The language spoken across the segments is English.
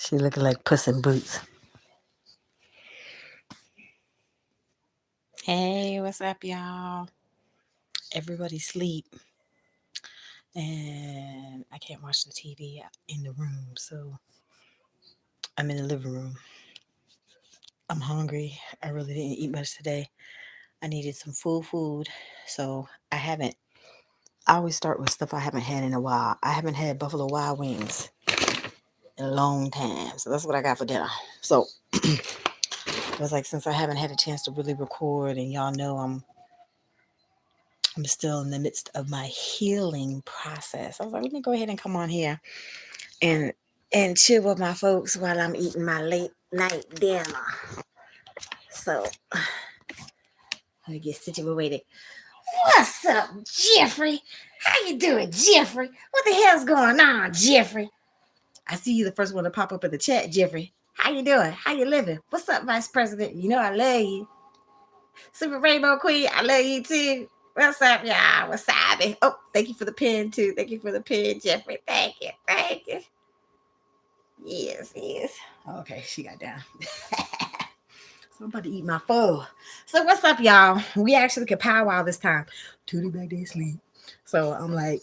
She looking like Puss in Boots. Hey, what's up, y'all? Everybody sleep, and I can't watch the TV in the room, so I'm in the living room. I'm hungry. I really didn't eat much today. I needed some food, so I haven't. I always start with stuff I haven't had in a while. I haven't had Buffalo Wild Wings in a long time, so that's what I got for dinner. So it was like since I haven't had a chance to really record, and y'all know I'm still in the midst of my healing process. I was like, let me go ahead and come on here and chill with my folks while I'm eating my late night dinner. So let me get situated. What's up, Jeffrey? How you doing, Jeffrey? What the hell's going on, Jeffrey? I see you the first one to pop up in the chat, Jeffrey. How you doing? How you living? What's up, Vice President? You know I love you. Super Rainbow Queen, I love you too. What's up, y'all? Wasabi. Oh, thank you for the pin, too. Thank you for the pin, Jeffrey. Thank you. Thank you. Yes. Okay, she got down. So I'm about to eat my food. So what's up, y'all? We actually could powwow this time. Tootie back there sleep. So I'm like,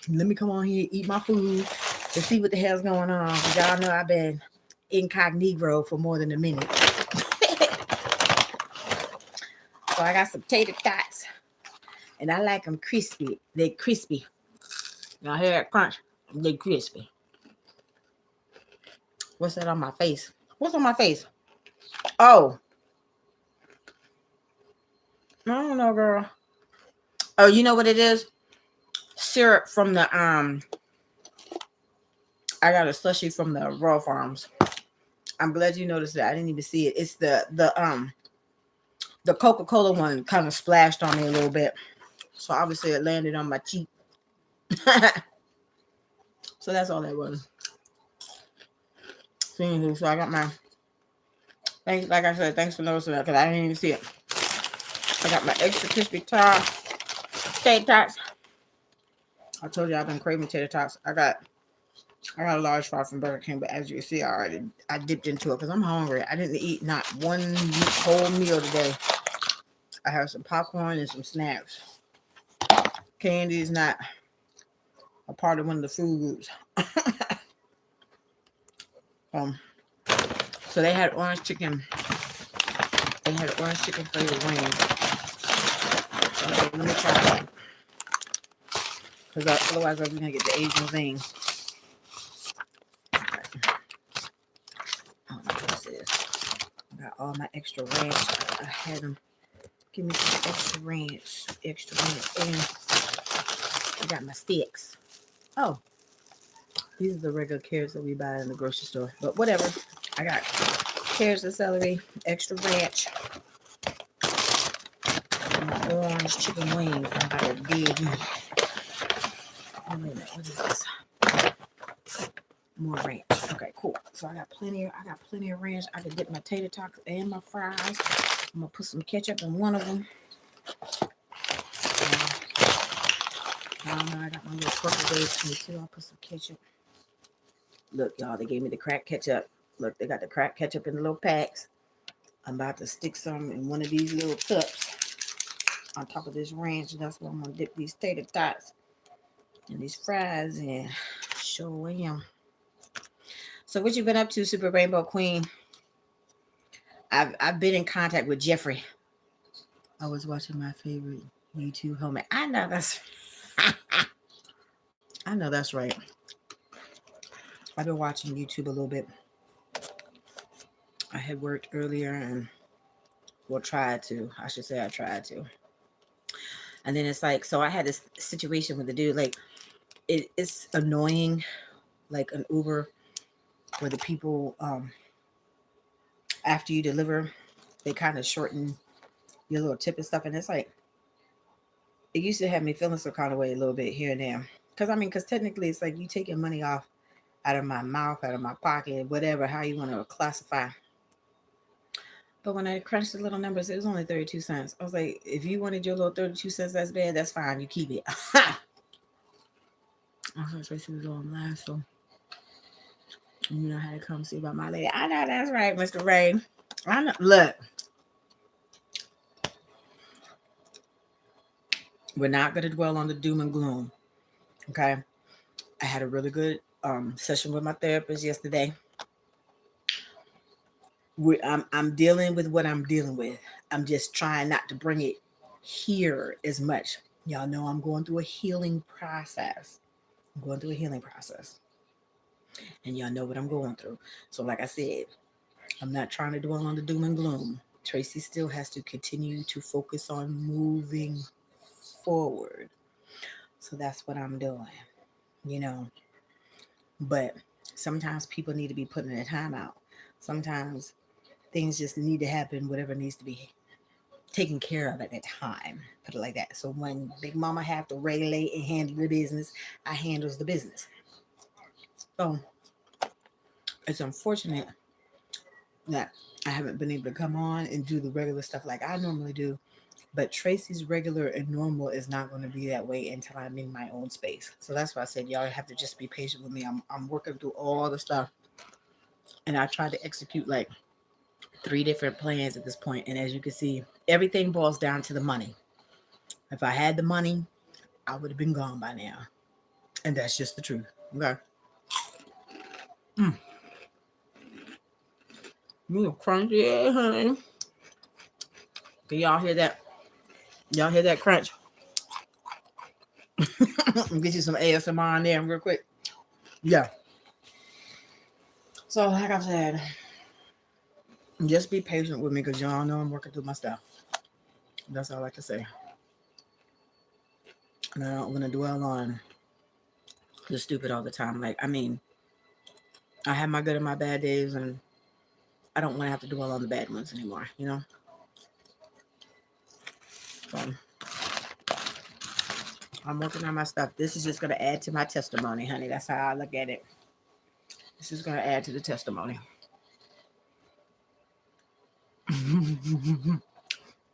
let me come on here, eat my food, to see what the hell's going on. Y'all know I've been incognito for more than a minute. So I got some tater tots. And I like them crispy. They crispy. Y'all hear that crunch? They crispy. What's that on my face? What's on my face? Oh. I don't know, girl. Oh, you know what it is? Syrup from the I got a slushie from the Raw Farms. I'm glad you noticed that. I didn't even see it. It's the Coca-Cola one kind of splashed on me a little bit. So obviously it landed on my cheek. So that's all that was. So I got my thanks, like I said, thanks for noticing that because I didn't even see it. I got my extra crispy tater tots. I told you I've been craving tater tots. I got a large fry from Burger King, but as you can see, I dipped into it because I'm hungry. I didn't eat not one whole meal today. I have some popcorn and some snacks. Candy is not a part of one of the food groups. So they had orange chicken. They had orange chicken flavored wings. So let me try that. Because otherwise I was going to get the Asian thing. Okay. I don't know what this is. I got all my extra ranch. I had them give me some extra ranch. And I got my sticks. Oh. These are the regular carrots that we buy in the grocery store. But whatever. I got carrots and celery, extra ranch, and orange chicken wings. I'm about to dig in. Oh, wait a minute. What is this? More ranch. Okay, cool. So I got plenty of ranch. I can dip my tater tots and my fries. I'm gonna put some ketchup in one of them. I don't know. I got my little purple waves to me too. I'll put some ketchup. Look, y'all, they gave me the cracked ketchup. Look, they got the cracked ketchup in the little packs. I'm about to stick some in one of these little cups on top of this ranch. That's where I'm gonna dip these tater tots and these fries in. Sure am. So what you been up to, Super Rainbow Queen? I've been in contact with Jeffrey. I was watching my favorite YouTube homie. I know that's I know that's right. I've been watching YouTube a little bit. I had worked earlier and tried to. I should say I tried to. And then it's like, so I had this situation with the dude, like it's annoying, like an Uber where the people after you deliver, they kind of shorten your little tip and stuff. And it's like, it used to have me feeling some kind of way a little bit here and there. Because technically it's like you taking money off out of my mouth, out of my pocket, whatever, how you want to classify. But when I crunched the little numbers, it was only 32 cents. I was like, if you wanted your little 32 cents, that's bad. That's fine. You keep it. I was like, she was on live, so You know how to come see about my lady. I know that's right, Mr. Ray. I know. Look, we're not going to dwell on the doom and gloom. Okay. I had a really good session with my therapist yesterday. I'm dealing with what I'm dealing with. I'm just trying not to bring it here as much. Y'all know I'm going through a healing process. I'm going through a healing process. And y'all know what I'm going through. So, like I said, I'm not trying to dwell on the doom and gloom. Tracy still has to continue to focus on moving forward. So that's what I'm doing, you know. But sometimes people need to be put in a timeout. Sometimes things just need to happen, whatever needs to be taken care of at that time. Put it like that. So when Big Mama have to regulate and handle the business, I handles the business. So it's unfortunate that I haven't been able to come on and do the regular stuff like I normally do. But Tracy's regular and normal is not going to be that way until I'm in my own space. So that's why I said y'all have to just be patient with me. I'm working through all the stuff, and I tried to execute like 3 different plans at this point. And as you can see, everything boils down to the money. If I had the money, I would have been gone by now, and that's just the truth. Okay. Mm. You crunchy, yeah, honey. Can y'all hear that? Y'all hear that crunch? Get you some ASMR in there real quick. Yeah. So, like I said, just be patient with me because y'all know I'm working through my stuff. That's all I like to say. And I don't want to dwell on the stupid all the time. Like, I mean, I have my good and my bad days, and I don't want to have to dwell on the bad ones anymore, you know? So, I'm working on my stuff. This is just going to add to my testimony, honey. That's how I look at it. This is going to add to the testimony.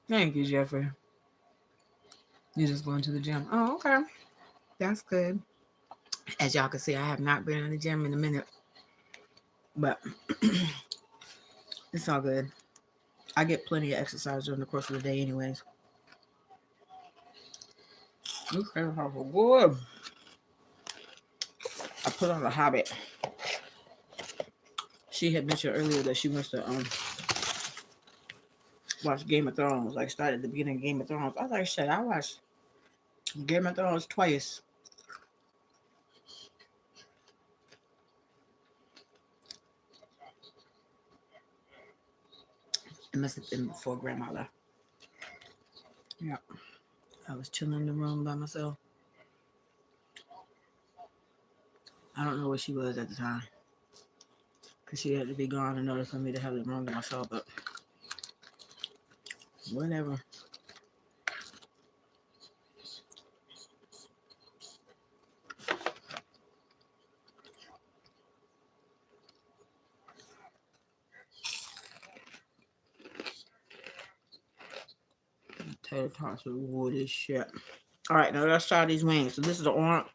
Thank you, Jeffrey. You're just going to the gym. Oh, okay. That's good. As y'all can see, I have not been in the gym in a minute, but it's all good. I get plenty of exercise during the course of the day, anyways. Okay, good. I put on a habit. She had mentioned earlier that she wants to watch Game of Thrones. Like, started at the beginning of Game of Thrones. I was like, shit, I watched Game of Thrones twice. It must have been before Grandma left. Yeah, I was chilling in the room by myself. I don't know where she was at the time because she had to be gone in order for me to have the room to myself. But whatever. Tater tots with wood is shit. All right, now let's try these wings. So this is the orange.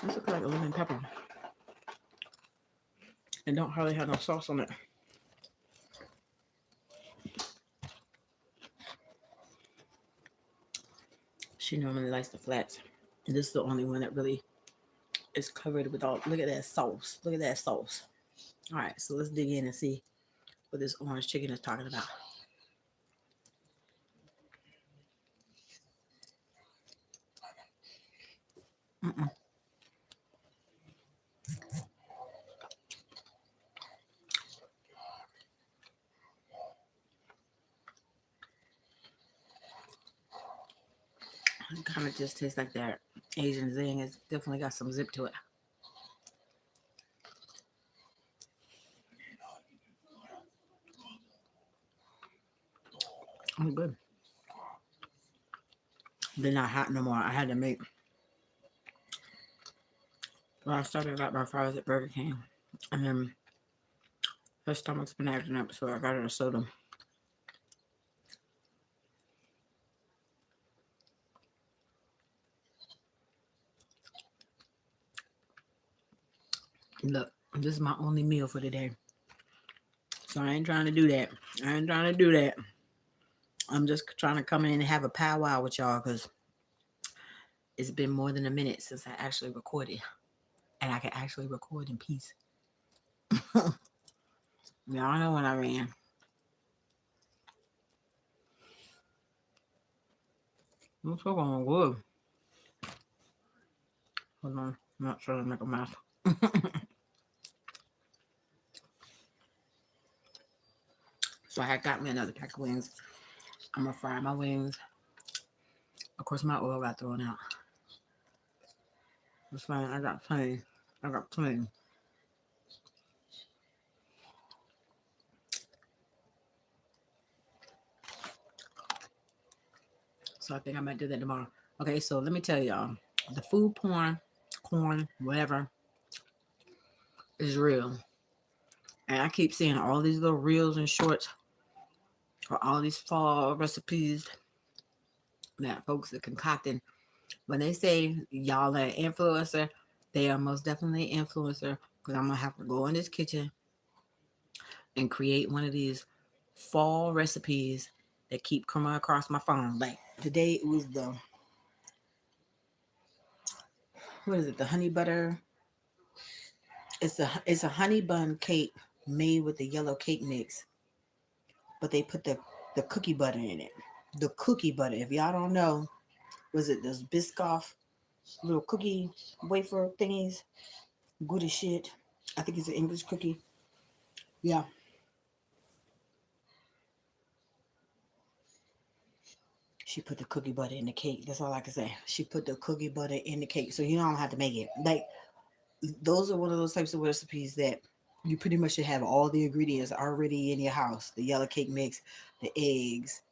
This looks like a lemon pepper. And don't hardly have no sauce on it. She normally likes the flats. And this is the only one that really is covered with all. Look at that sauce. Look at that sauce. All right, so let's dig in and see what this orange chicken is talking about. Mm-mm. It kind of just tastes like that Asian zing. It's definitely got some zip to it. Oh, good. They're not hot no more. I had to make. Well, I started out my fries at Burger King, and then her stomach's been acting up, so I got her a soda. Look, this is my only meal for today. So I ain't trying to do that. I ain't trying to do that. I'm just trying to come in and have a powwow with y'all because it's been more than a minute since I actually recorded. And I can actually record in peace. Y'all know what I mean. I'm so going good. Hold on. I'm not trying to make a mess. So I got me another pack of wings. I'm gonna fry my wings. Of course, my oil got thrown out. It's fine. I got plenty. I got plenty. So I think I might do that tomorrow. Okay, so let me tell y'all, the food porn, corn, whatever, is real. And I keep seeing all these little reels and shorts or all these fall recipes that folks are concocting. When they say y'all are an influencer, they are most definitely an influencer because I'm gonna have to go in this kitchen and create one of these fall recipes that keep coming across my phone. Like today it was the what is it? The honey butter. It's a honey bun cake made with the yellow cake mix, but they put the cookie butter in it. The cookie butter. If y'all don't know, was it those Biscoff little cookie wafer thingies? Good as shit. I think it's an English cookie. Yeah. She put the cookie butter in the cake. That's all I can say. She put the cookie butter in the cake, so you don't have to make it. Like those are one of those types of recipes that you pretty much should have all the ingredients already in your house. The yellow cake mix, the eggs,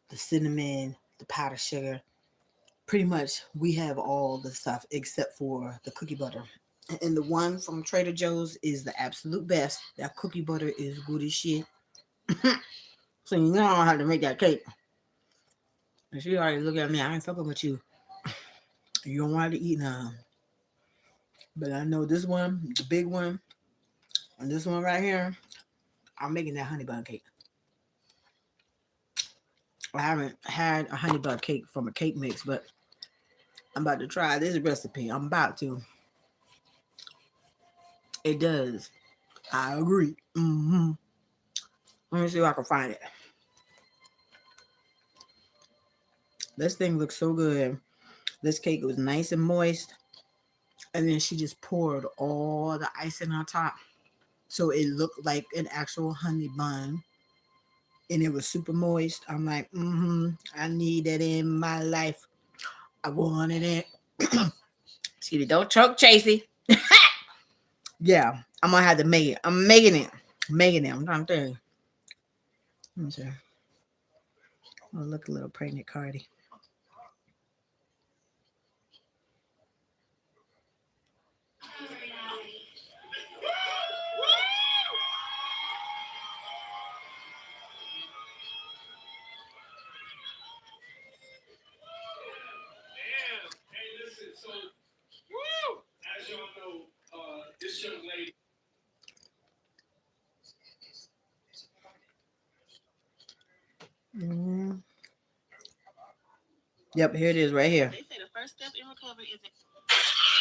the cinnamon, the powdered sugar. Pretty much we have all the stuff except for the cookie butter. And the one from Trader Joe's is the absolute best. That cookie butter is good as shit. So you don't have to make that cake. And she already look at me. I ain't fucking with you. You don't want to eat none. But I know this one, the big one, and this one right here, I'm making that honey bun cake. I haven't had a honey bun cake from a cake mix, but I'm about to try this recipe. I'm about to. It does. I agree. Let me see if I can find it. This thing looks so good. This cake was nice and moist. And then she just poured all the icing on top. So it looked like an actual honey bun. And it was super moist. I'm like, I need that in my life. I wanted it. Excuse me, don't choke, Traci. Yeah, I'm gonna have to make it. I'm making it. Making it. I'm trying to think. Let me see. Oh, look a little pregnant Cardi. Mm. Yep, here it is right here.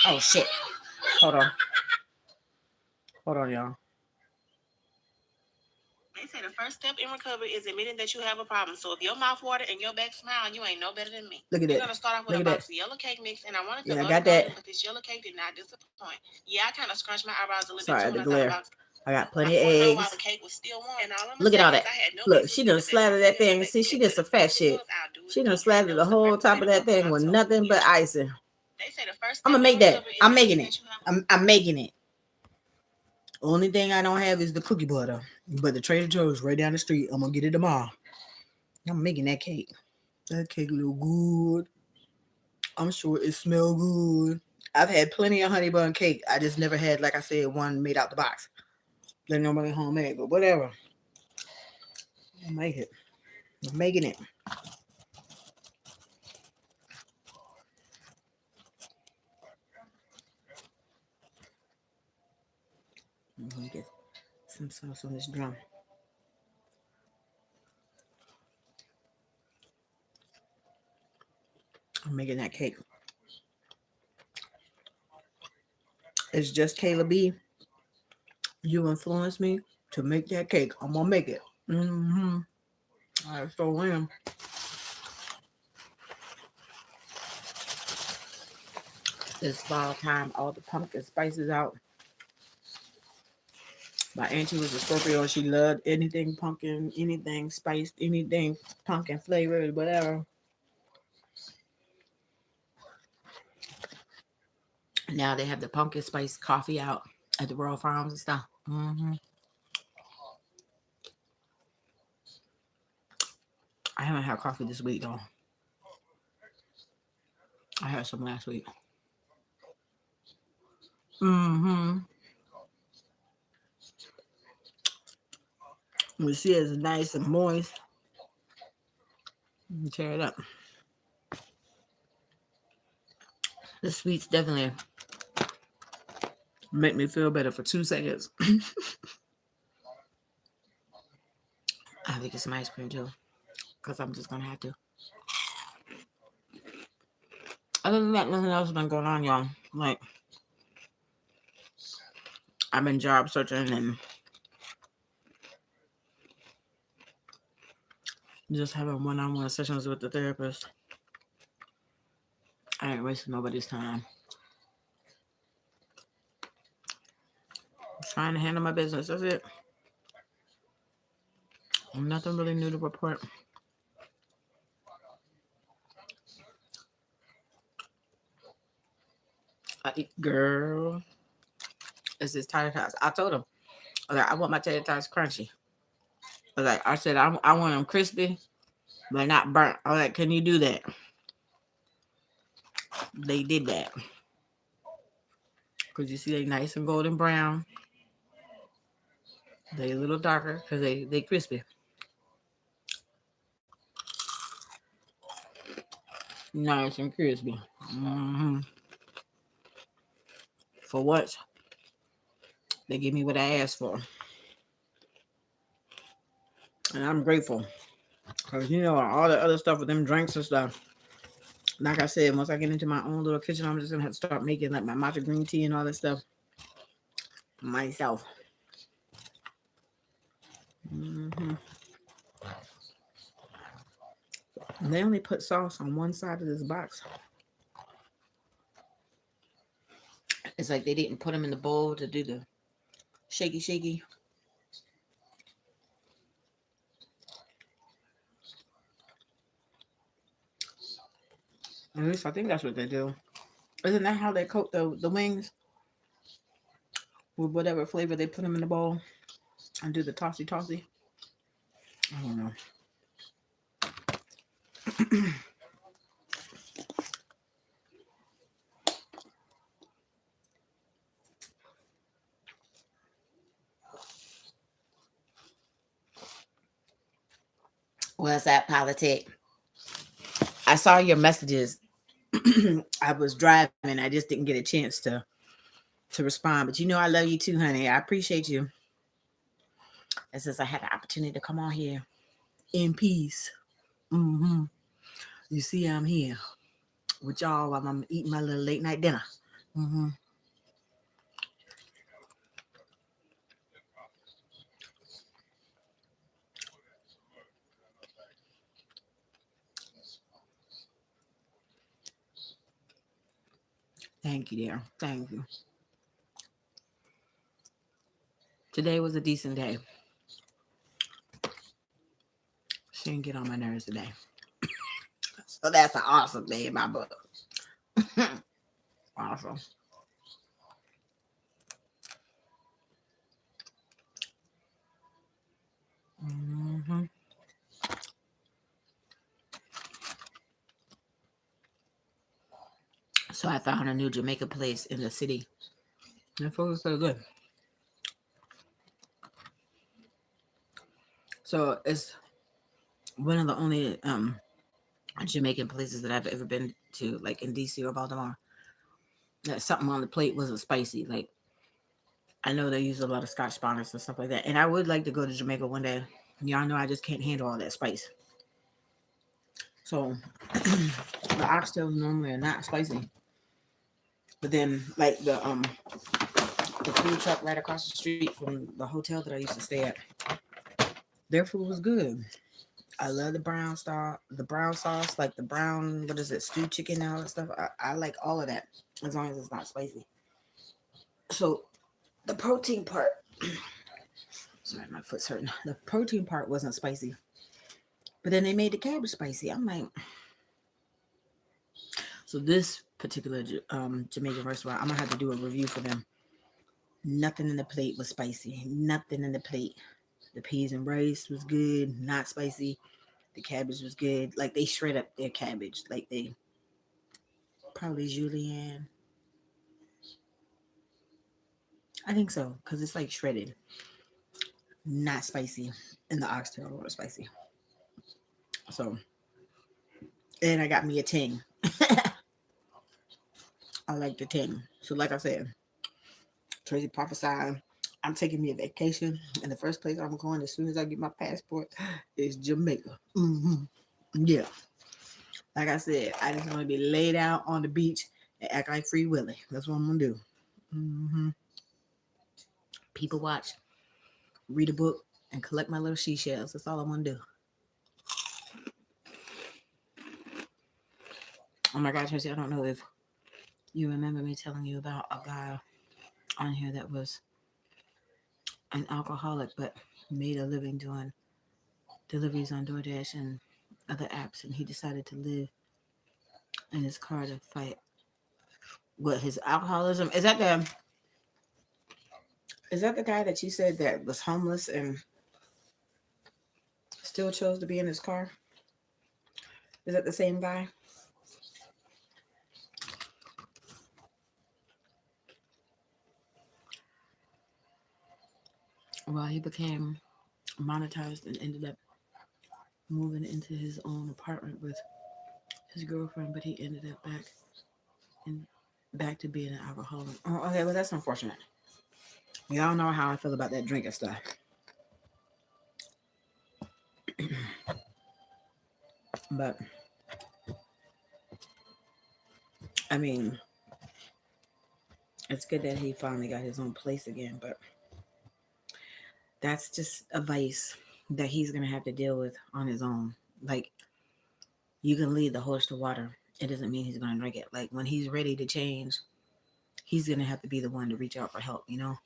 Oh shit. Hold on. Hold on, y'all. They say the first step in recovery is admitting that you have a problem. So if your mouth water and your back smile, you ain't no better than me. Look at that. We're gonna start off with a box of yellow cake mix, and I wanted to go that. But this yellow cake did not disappoint. Yeah, I kind of scrunched my eyebrows a little bit too when I thought about. I got plenty of eggs. While the cake was still warm. And look at all that. Look, she done slathered that thing. See, she did some fat shit. She done slathered the whole top of that thing with nothing but icing. I'm gonna make that. I'm making it. I'm making it. Only thing I don't have is the cookie butter. But the Trader Joe's right down the street. I'm gonna get it tomorrow. I'm making that cake. That cake look good. I'm sure it smell good. I've had plenty of honey bun cake. I just never had, like I said, one made out the box. Like nobody homemade, but whatever. I'll make it. I'm making it. Get some sauce on this drum. I'm making that cake. It's just Kayla B. You influenced me to make that cake. I'm gonna make it. Mm-hmm. I so am. It's fall time. All the pumpkin spices out. My auntie was a Scorpio. She loved anything pumpkin, anything spiced, anything pumpkin flavored, whatever. Now they have the pumpkin spice coffee out at the Royal Farms and stuff. I haven't had coffee this week though. I had some last week. Mm-hmm. We see it's nice and moist. You tear it up. The sweets definitely make me feel better for 2 seconds. I have to get some ice cream too, because I'm just gonna have to. Other than that, nothing else has been going on, y'all. Like, I've been job searching and just having one-on-one sessions with the therapist. I ain't wasting nobody's time. I'm trying to handle my business. That's it. Nothing really new to report. Girl, it's this tater tots. I told him, I was like, I want my tater tots crunchy. I said, I want them crispy, but not burnt. I was like, can you do that? They did that. Because you see, they nice and golden brown. They a little darker because they crispy. Nice and crispy. Mm-hmm. For once, they give me what I asked for. And I'm grateful. Because, all the other stuff with them drinks and stuff. Like I said, once I get into my own little kitchen, I'm just going to have to start making like my matcha green tea and all that stuff myself. Mm-hmm. They only put sauce on one side of this box. It's like they didn't put them in the bowl to do the shaky shaky. At least I think that's what they do. Isn't that how they coat the wings? With whatever flavor they put them in the bowl and do the tossy tossy. I don't know. What's that, politic? I saw your messages. I was driving. I just didn't get a chance to respond. But I love you too, honey. I appreciate you. And since I had the opportunity to come on here in peace, mm-hmm. You see, I'm here with y'all while I'm eating my little late night dinner. Mm-hmm. Thank you, dear. Thank you. Today was a decent day. She didn't get on my nerves today. So that's an awesome day in my book. Awesome. Mm-hmm. So I found a new Jamaican place in the city. And food was so good. So it's one of the only Jamaican places that I've ever been to, like in DC or Baltimore. That something on the plate wasn't spicy. Like I know they use a lot of Scotch bonnets and stuff like that. And I would like to go to Jamaica one day. Y'all know I just can't handle all that spice. So the oxtails normally are not spicy. But then like the food truck right across the street from the hotel that I used to stay at, their food was good. I love the brown sauce, like the brown, what is it, stewed chicken and all that stuff. I like all of that as long as it's not spicy. So the protein part, sorry, my foot's hurting. The protein part wasn't spicy, but then they made the cabbage spicy. I'm like, so this particular Jamaican restaurant, I'm gonna have to do a review for them. Nothing in the plate was spicy. Nothing in the plate. The peas and rice was good, not spicy. The cabbage was good. Like they shred up their cabbage. Like they probably julienne. I think so, because it's like shredded, not spicy. And the oxtail were spicy. So, and I got me a ting. I like the ting. So, like I said, Tracy prophesied, I'm taking me a vacation. And the first place I'm going as soon as I get my passport is Jamaica. Yeah. Like I said, I just want to be laid out on the beach and act like Free Willy. That's what I'm going to do. hmm People watch, read a book, and collect my little seashells. That's all I want to do. Oh my God, Tracy, I don't know if you remember me telling you about a guy on here that was an alcoholic but made a living doing deliveries on DoorDash and other apps, and he decided to live in his car to fight what his alcoholism. Is that the guy that you said that was homeless and still chose to be in his car? Is that the same guy? Well, he became monetized and ended up moving into his own apartment with his girlfriend, but he ended up in back to being an alcoholic. Oh, okay, well that's unfortunate. Y'all know how I feel about that drinking stuff. But I mean, it's good that he finally got his own place again, but that's just a vice that he's gonna have to deal with on his own. Like you can lead the horse to water. It doesn't mean he's gonna drink it. Like when he's ready to change, he's gonna have to be the one to reach out for help, you know?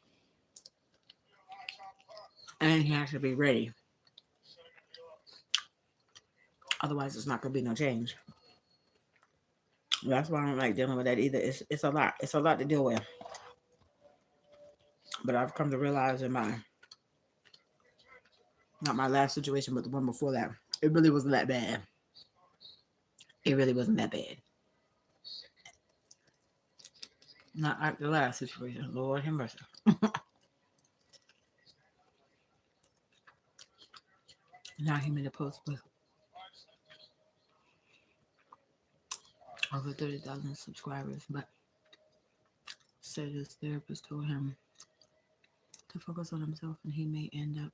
And he has to be ready. Otherwise it's not gonna be no change. That's why I don't like dealing with that either. It's a lot. It's a lot to deal with. But I've come to realize in my not my last situation, but the one before that, it really wasn't that bad. It really wasn't that bad. Not like the last situation. Lord have mercy. Now he made a post with over 30,000 subscribers, but said his therapist told him to focus on himself and he may end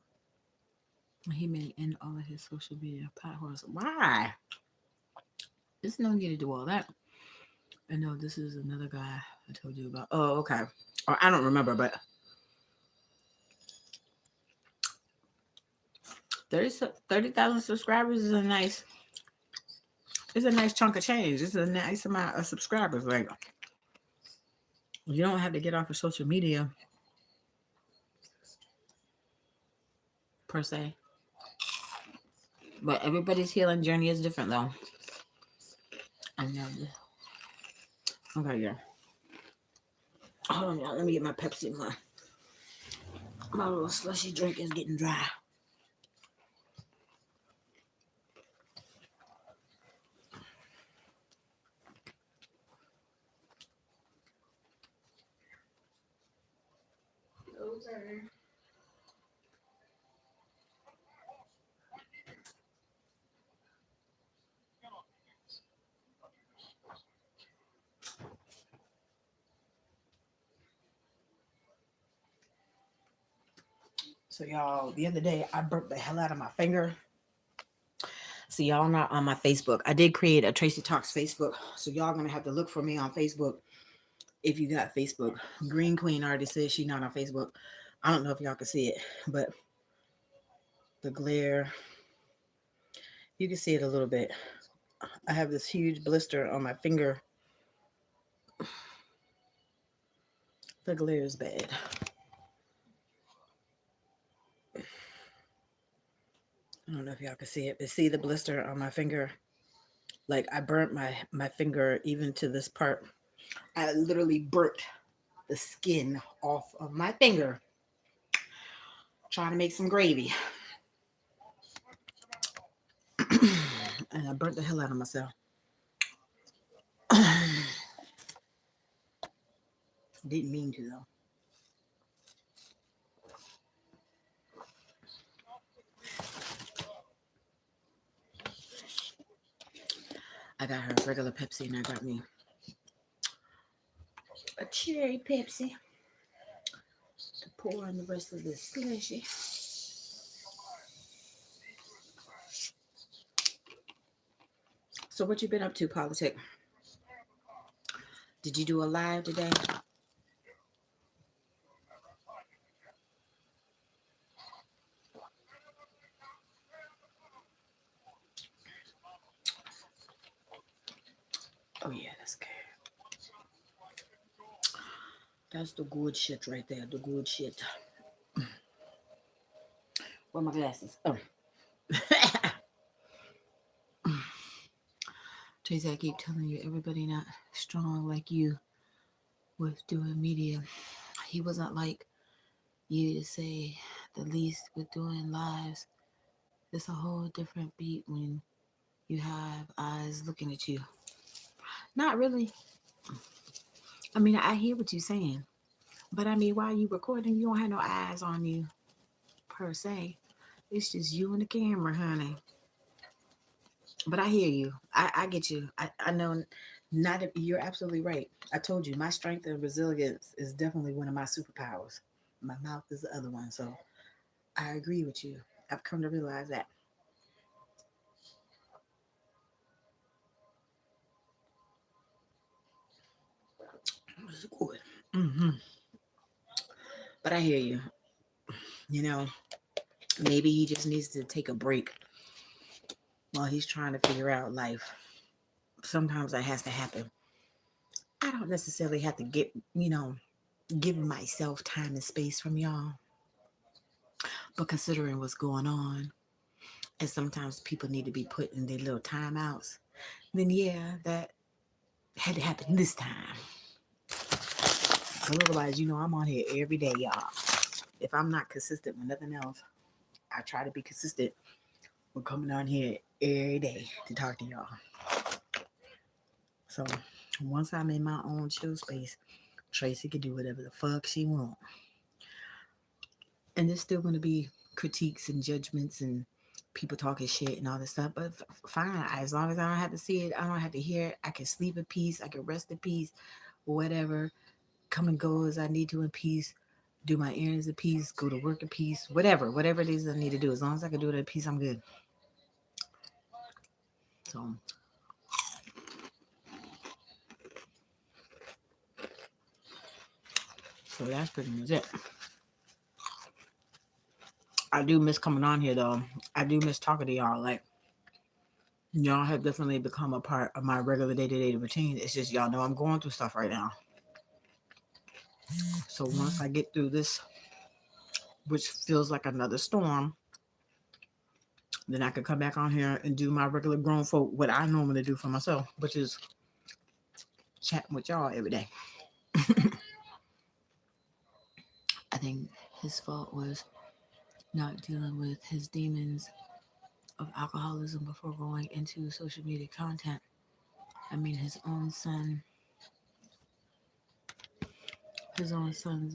all of his social media platforms. Why? There's no need to do all that. I know this is another guy I told you about. Oh, okay. Or I don't remember, but 30,000 subscribers is a nice chunk of change. It's a nice amount of subscribers. Like you don't have to get off of social media per se. But everybody's healing journey is different though. I know. Okay, yeah. Hold on, y'all. Let me get my Pepsi. My little slushy drink is getting dry. Okay. So y'all, the other day I burnt the hell out of my finger. So y'all not on my Facebook. I did create a Tracy Talks Facebook. So y'all gonna have to look for me on Facebook if you got Facebook. Green Queen already said she not on Facebook. I don't know if y'all can see it, but the glare, you can see it a little bit. I have this huge blister on my finger. The glare is bad. I don't know if y'all can see it, but see the blister on my finger? Like I burnt my finger even to this part. I literally burnt the skin off of my finger trying to make some gravy. And I burnt the hell out of myself. Didn't mean to though. I got her a regular Pepsi and I got me a cherry Pepsi to pour in the rest of this slushy. So what you been up to, Politic? Did you do a live today? Oh yeah, that's good. That's the good shit right there. The good shit. Where are my glasses? Oh. Tracy, I keep telling you, everybody not strong like you with doing media. He wasn't like you to say the least with doing lives. It's a whole different beat when you have eyes looking at you. Not really. I mean, I hear what you're saying, but I mean, while you recording, you don't have no eyes on you per se. It's just you and the camera, honey. But I hear you. I get you. I know not you're absolutely right. I told you my strength and resilience is definitely one of my superpowers. My mouth is the other one. So I agree with you. I've come to realize that. It's good. But I hear you. You know, maybe he just needs to take a break while he's trying to figure out life. Sometimes that has to happen. I don't necessarily have to give myself time and space from y'all. But considering what's going on, and sometimes people need to be put in their little timeouts, then yeah, that had to happen this time. But otherwise, I'm on here every day, y'all. If I'm not consistent with nothing else, I try to be consistent with coming on here every day to talk to y'all. So once I'm in my own chill space, Tracy can do whatever the fuck she wants. And there's still going to be critiques and judgments and people talking shit and all this stuff. But fine, as long as I don't have to see it, I don't have to hear it. I can sleep in peace. I can rest in peace. Whatever, come and go as I need to in peace. Do my errands in peace. Go to work in peace. Whatever it is I need to do. As long as I can do it in peace, I'm good. So that's pretty much it. I do miss coming on here though. I do miss talking to y'all. Like y'all have definitely become a part of my regular day-to-day routine. It's just y'all know I'm going through stuff right now. So once I get through this, which feels like another storm, then I can come back on here and do my regular grown folk what I normally do for myself, which is chatting with y'all every day. I think his fault was not dealing with his demons of alcoholism before going into social media content. I mean, his own son's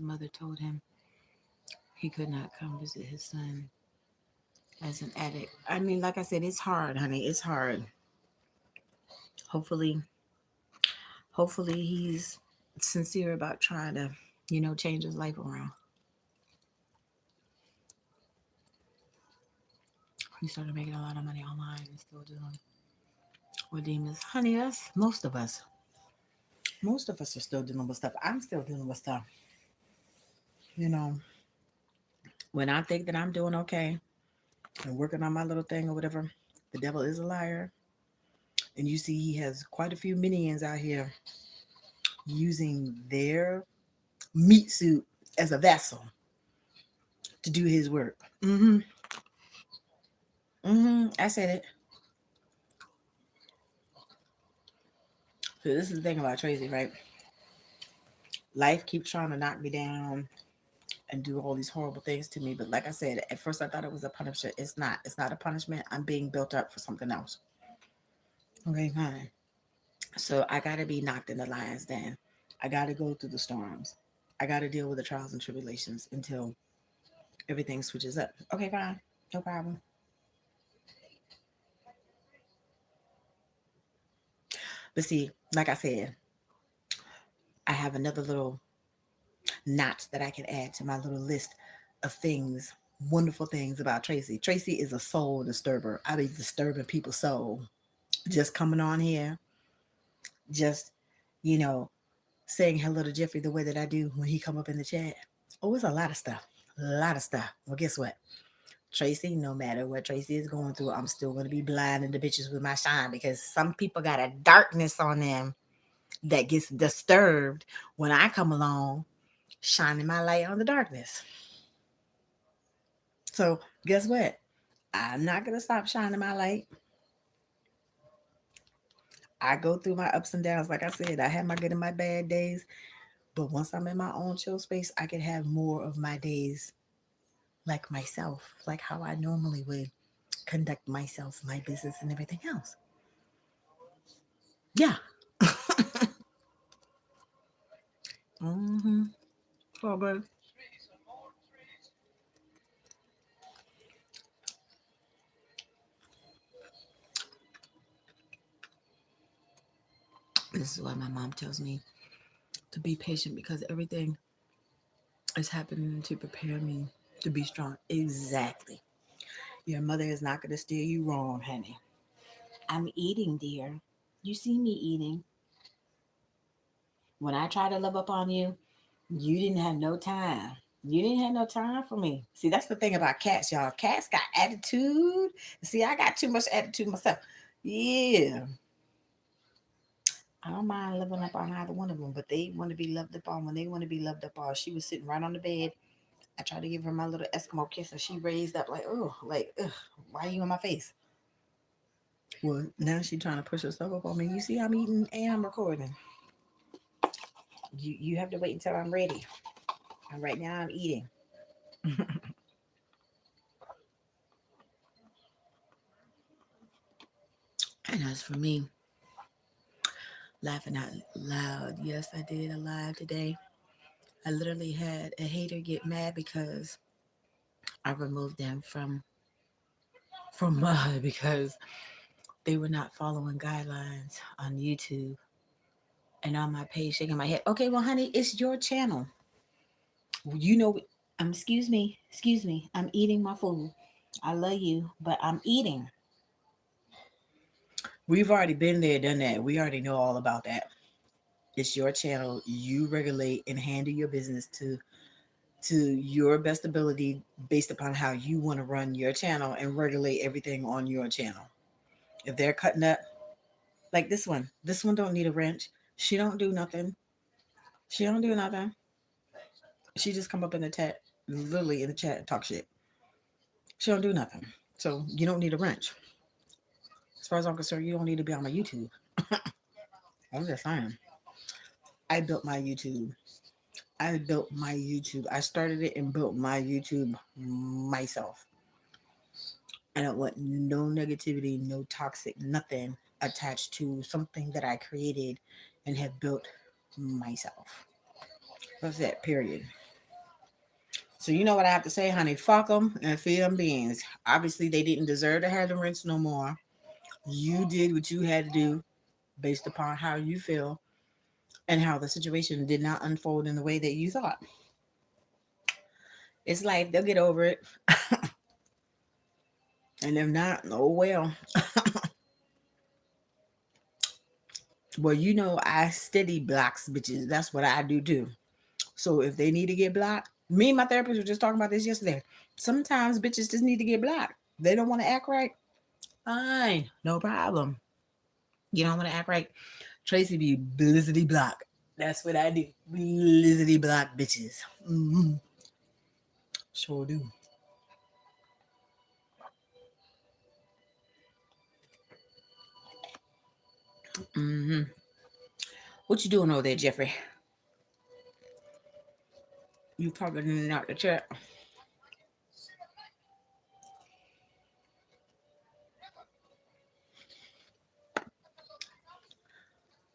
mother told him he could not come visit his son as an addict. I mean, like I said, it's hard, honey. It's hard. Hopefully, hopefully he's sincere about trying to, change his life around. You started making a lot of money online and still dealing with demons. Honey, that's most of us. Most of us are still dealing with stuff. I'm still dealing with stuff. You know, when I think that I'm doing okay and working on my little thing or whatever, the devil is a liar. And you see, he has quite a few minions out here using their meat suit as a vessel to do his work. Mm-hmm. Mm-hmm. I said it. So this is the thing about Tracy, right? Life keeps trying to knock me down and do all these horrible things to me. But like I said, at first I thought it was a punishment. It's not. It's not a punishment. I'm being built up for something else. Okay, fine. So I gotta be knocked in the lion's den. I gotta go through the storms. I gotta deal with the trials and tribulations until everything switches up. Okay, fine. No problem. But see, like I said, I have another little notch that I can add to my little list of things, wonderful things about Tracy. Tracy is a soul disturber. I be disturbing people's soul. Just coming on here, just, you know, saying hello to Jeffrey the way that I do when he come up in the chat. Oh, it's a lot of stuff. A lot of stuff. Well, guess what? Tracy, no matter what Tracy is going through, I'm still going to be blinding the bitches with my shine because some people got a darkness on them that gets disturbed when I come along shining my light on the darkness. So, guess what? I'm not going to stop shining my light. I go through my ups and downs. Like I said, I have my good and my bad days. But once I'm in my own chill space, I can have more of my days like myself, like how I normally would conduct myself, my business, and everything else. Yeah. Mm-hmm. Oh, good. This is why my mom tells me to be patient because everything is happening to prepare me to be strong. Exactly. Your mother is not going to steer you wrong, honey. I'm eating, dear. You see me eating. When I try to love up on you, you didn't have no time. You didn't have no time for me. See, that's the thing about cats, y'all. Cats got attitude. See, I got too much attitude myself. Yeah. I don't mind loving up on either one of them, but they want to be loved up on when they want to be loved up on. She was sitting right on the bed. I tried to give her my little Eskimo kiss, and she raised up like, ugh, why are you in my face? Well, now she's trying to push herself up on me. You see, I'm eating and I'm recording. You have to wait until I'm ready. And right now, I'm eating. And as for me, laughing out loud. Yes, I did a live today. I literally had a hater get mad because I removed them from because they were not following guidelines on YouTube and on my page, shaking my head. Okay, well, honey, it's your channel. You know, excuse me. I'm eating my food. I love you, but I'm eating. We've already been there, done that. We already know all about that. It's your channel. You regulate and handle your business to your best ability based upon how you want to run your channel and regulate everything on your channel. If they're cutting up like this one don't need a wrench. She don't do nothing. She don't do nothing. She just come up in the chat, literally in the chat, and talk shit. She don't do nothing. So you don't need a wrench. As far as I'm concerned, you don't need to be on my YouTube. I'm just saying. I built my YouTube. I built my YouTube. I started it and built my YouTube myself. I don't want no negativity, no toxic, nothing attached to something that I created and have built myself. That's that, period. So you know what I have to say, honey? Fuck them and feed them beans. Obviously, they didn't deserve to have the rinse no more. You did what you had to do based upon how you feel and how the situation did not unfold in the way that you thought. It's life. They'll get over it. And if not, oh well. Well, you know, I steady blocks bitches. That's what I do too. So if they need to get blocked, me and my therapist were just talking about this yesterday. Sometimes bitches just need to get blocked. They don't want to act right. Fine, no problem. You don't want to act right. Tracy be blizzity block. That's what I do. Blizzity block bitches. Mm-hmm. Sure do. Mm-hmm. What you doing over there, Jeffrey? You probably in out the chat.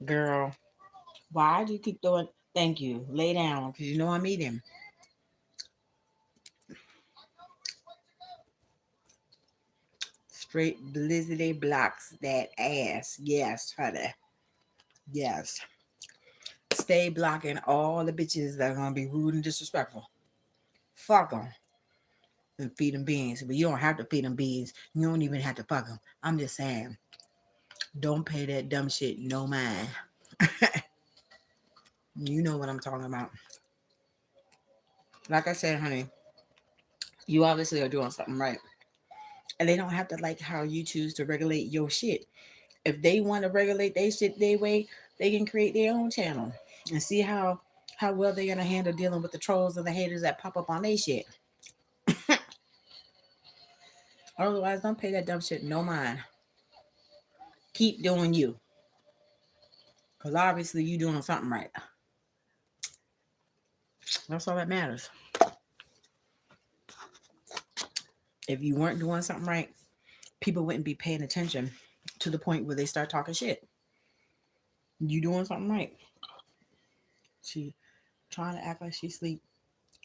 Girl, why do you keep doing? Thank you. Lay down, because you know I'm eating. Straight blizzity blocks that ass. Yes, honey. Yes. Stay blocking all the bitches that are gonna be rude and disrespectful. Fuck them and feed them beans. But you don't have to feed them beans. You don't even have to fuck them. I'm just saying, don't pay that dumb shit no mind. You know what I'm talking about. Like I said, honey, you obviously are doing something right. And they don't have to like how you choose to regulate your shit. If they want to regulate their shit their way, they can create their own channel and see how well they're gonna handle dealing with the trolls and the haters that pop up on their shit. Otherwise, don't pay that dumb shit no mind. Keep doing you, cause obviously you doing something right. That's all that matters. If you weren't doing something right, people wouldn't be paying attention to the point where they start talking shit. You doing something right. She trying to act like she sleep,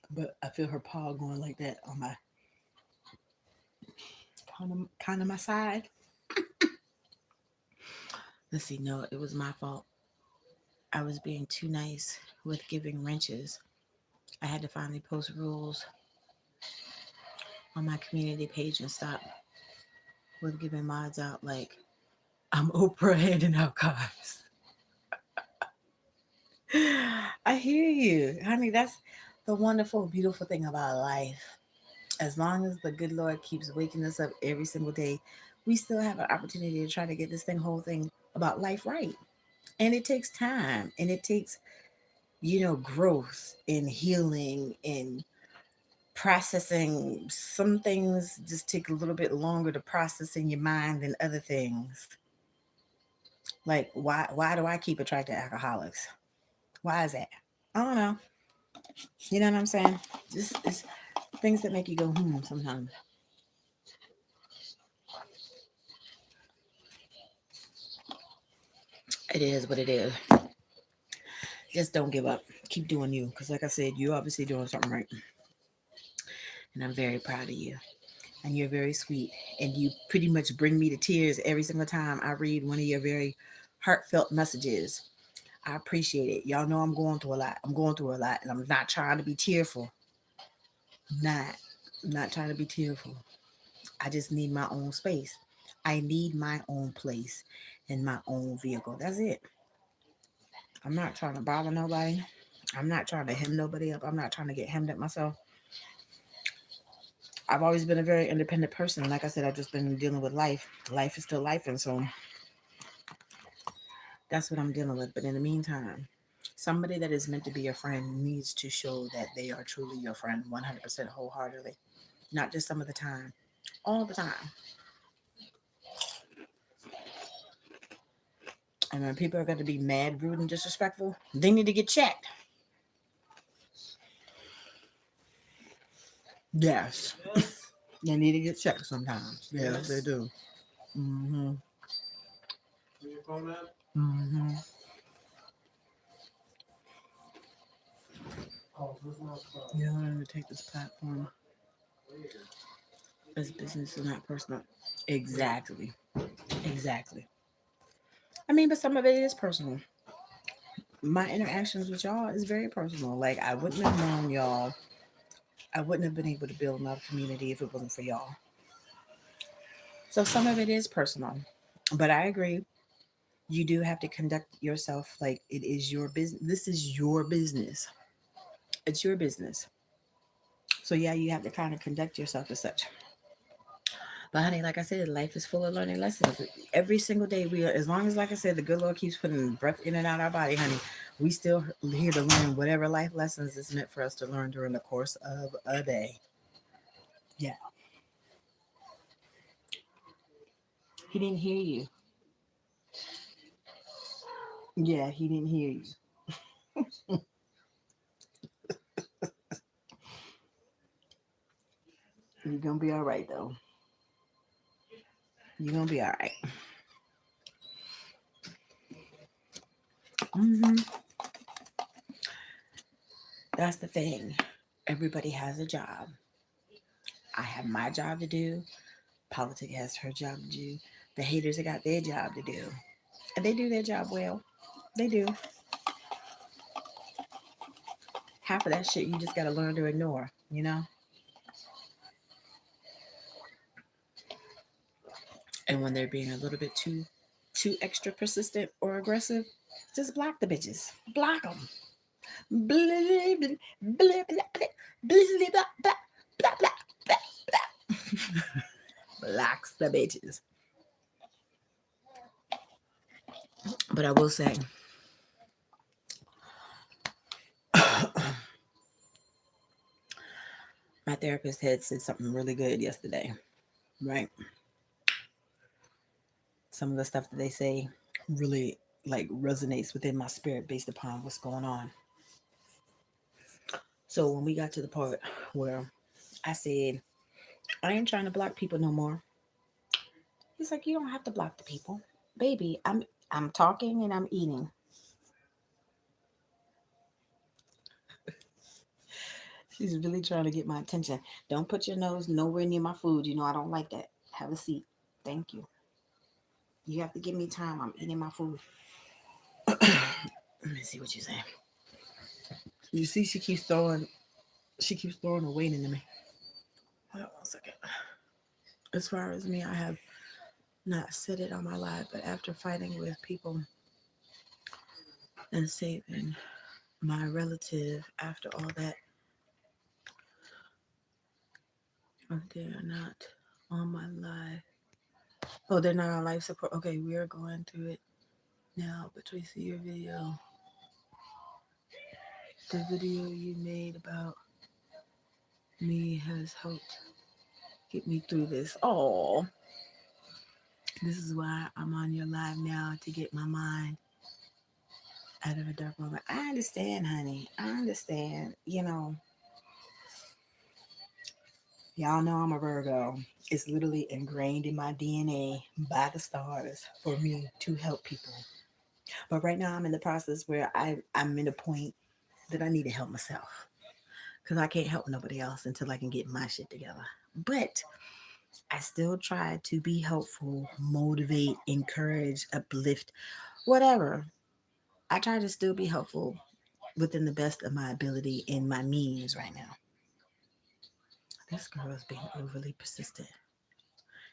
but I feel her paw going like that on my kind of my side. Let's see. No, it was my fault. I was being too nice with giving wrenches. I had to finally post rules on my community page and stop with giving mods out like I'm Oprah handing out cards. I hear you, honey. That's the wonderful, beautiful thing about life. As long as the good Lord keeps waking us up every single day, we still have an opportunity to try to get this whole thing about life right. And it takes time and it takes, growth and healing and processing. Some things just take a little bit longer to process in your mind than other things. Like why do I keep attracting alcoholics? Why is that? I don't know. You know what I'm saying? Just it's things that make you go sometimes. It is what it is. Just don't give up. Keep doing you. Because like I said, you're obviously doing something right. And I'm very proud of you. And you're very sweet. And you pretty much bring me to tears every single time I read one of your very heartfelt messages. I appreciate it. Y'all know I'm going through a lot. I'm going through a lot. And I'm not trying to be tearful. Not. I'm not trying to be tearful. I just need my own space. I need my own place and my own vehicle. That's it. I'm not trying to bother nobody. I'm not trying to hem nobody up. I'm not trying to get hemmed up myself. I've always been a very independent person. Like I said, I've just been dealing with life. Life is still life. And so that's what I'm dealing with. But in the meantime, somebody that is meant to be your friend needs to show that they are truly your friend 100% wholeheartedly. Not just some of the time, all the time. And when people are going to be mad, rude, and disrespectful, they need to get checked. Yes. They need to get checked sometimes. Yes, they do. Mm-hmm. Mm-hmm. You don't have to take this platform as business and not personal. Exactly. Exactly. I mean, but some of it is personal. My interactions with y'all is very personal. Like, I wouldn't have known y'all. I wouldn't have been able to build enough community if it wasn't for y'all. So some of it is personal, but I agree. You do have to conduct yourself like it is your business. This is your business. It's your business. So yeah, you have to kind of conduct yourself as such. But honey, like I said, life is full of learning lessons. Every single day, we are, as long as, like I said, the good Lord keeps putting breath in and out our body, honey, we still here to learn whatever life lessons is meant for us to learn during the course of a day. Yeah, he didn't hear you. Yeah, he didn't hear you. You're gonna be all right though. You're gonna be all right. Hmm. That's the thing. Everybody has a job. I have my job to do. Politics has her job to do. The haters have got their job to do, and they do their job well. They do. Half of that shit you just got to learn to ignore, you know? And when they're being a little bit too extra persistent or aggressive, just block the bitches. Block them. Blocks the bitches. But I will say, my therapist had said something really good yesterday, right? Some of the stuff that they say really like resonates within my spirit based upon what's going on. So when we got to the part where I said, I ain't trying to block people no more. He's like, you don't have to block the people. Baby, I'm talking and I'm eating. She's really trying to get my attention. Don't put your nose nowhere near my food. You know I don't like that. Have a seat. Thank you. You have to give me time. I'm eating my food. Let me see what you say. You see, she keeps throwing her weight into me. Hold on 1 second. As far as me, I have not said it on my live, but after fighting with people and saving my relative after all that, they're not on my live. Oh, they're not on life support. Okay, we are going through it now. But Tracy, your video, the video you made about me has helped get me through this. Oh, this is why I'm on your live now to get my mind out of a dark moment. I understand, honey. I understand. Y'all know I'm a Virgo. It's literally ingrained in my DNA by the stars for me to help people. But right now I'm in the process where I'm in a point that I need to help myself because I can't help nobody else until I can get my shit together. But I still try to be helpful, motivate, encourage, uplift, whatever. I try to still be helpful within the best of my ability and my means right now. This girl is being overly persistent.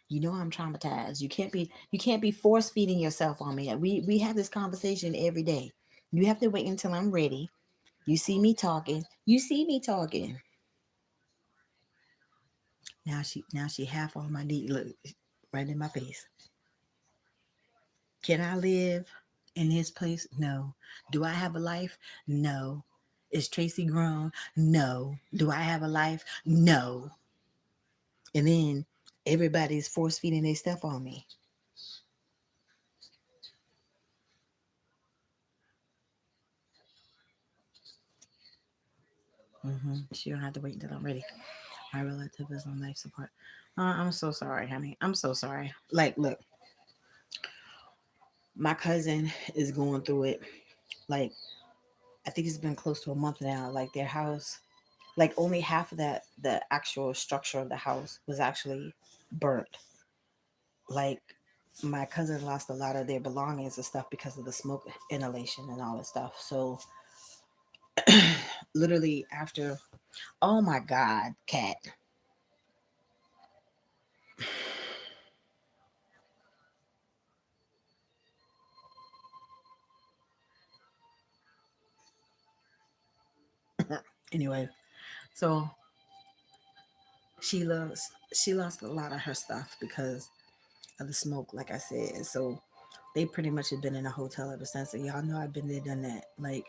You know I'm traumatized. You can't be force feeding yourself on me. We have this conversation every day. You have to wait until I'm ready. You see me talking. You see me talking. Now she half on my knee. Look, right in my face. Can I live in his place? No. Do I have a life? No. Is Tracy grown? No. Do I have a life? No. And then everybody's force feeding their stuff on me. She don't have to wait until I'm ready. My relative is on life support. I'm so sorry, honey. I'm so sorry. Like, look, my cousin is going through it. Like, I think it's been close to a month now. Like, their house, like, only half of the actual structure of the house was actually burnt. Like, my cousin lost a lot of their belongings and stuff because of the smoke inhalation and all that stuff. So, literally, after, oh my God, cat. Anyway, so she lost a lot of her stuff because of the smoke, like I said. So they pretty much have been in a hotel ever since. And y'all know I've been there, done that. Like,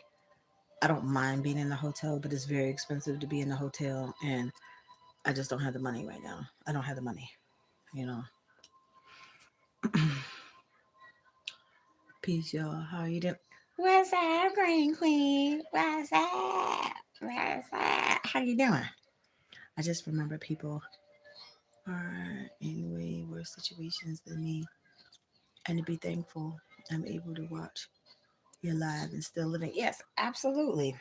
I don't mind being in a hotel, but it's very expensive to be in a hotel, and I just don't have the money right now. I don't have the money, you know. Peace, y'all. How are you doing? What's up, Green Queen? What's up? What's up? How you doing? I just remember people are in way worse situations than me, and to be thankful I'm able to watch you live and still living. Yes, absolutely,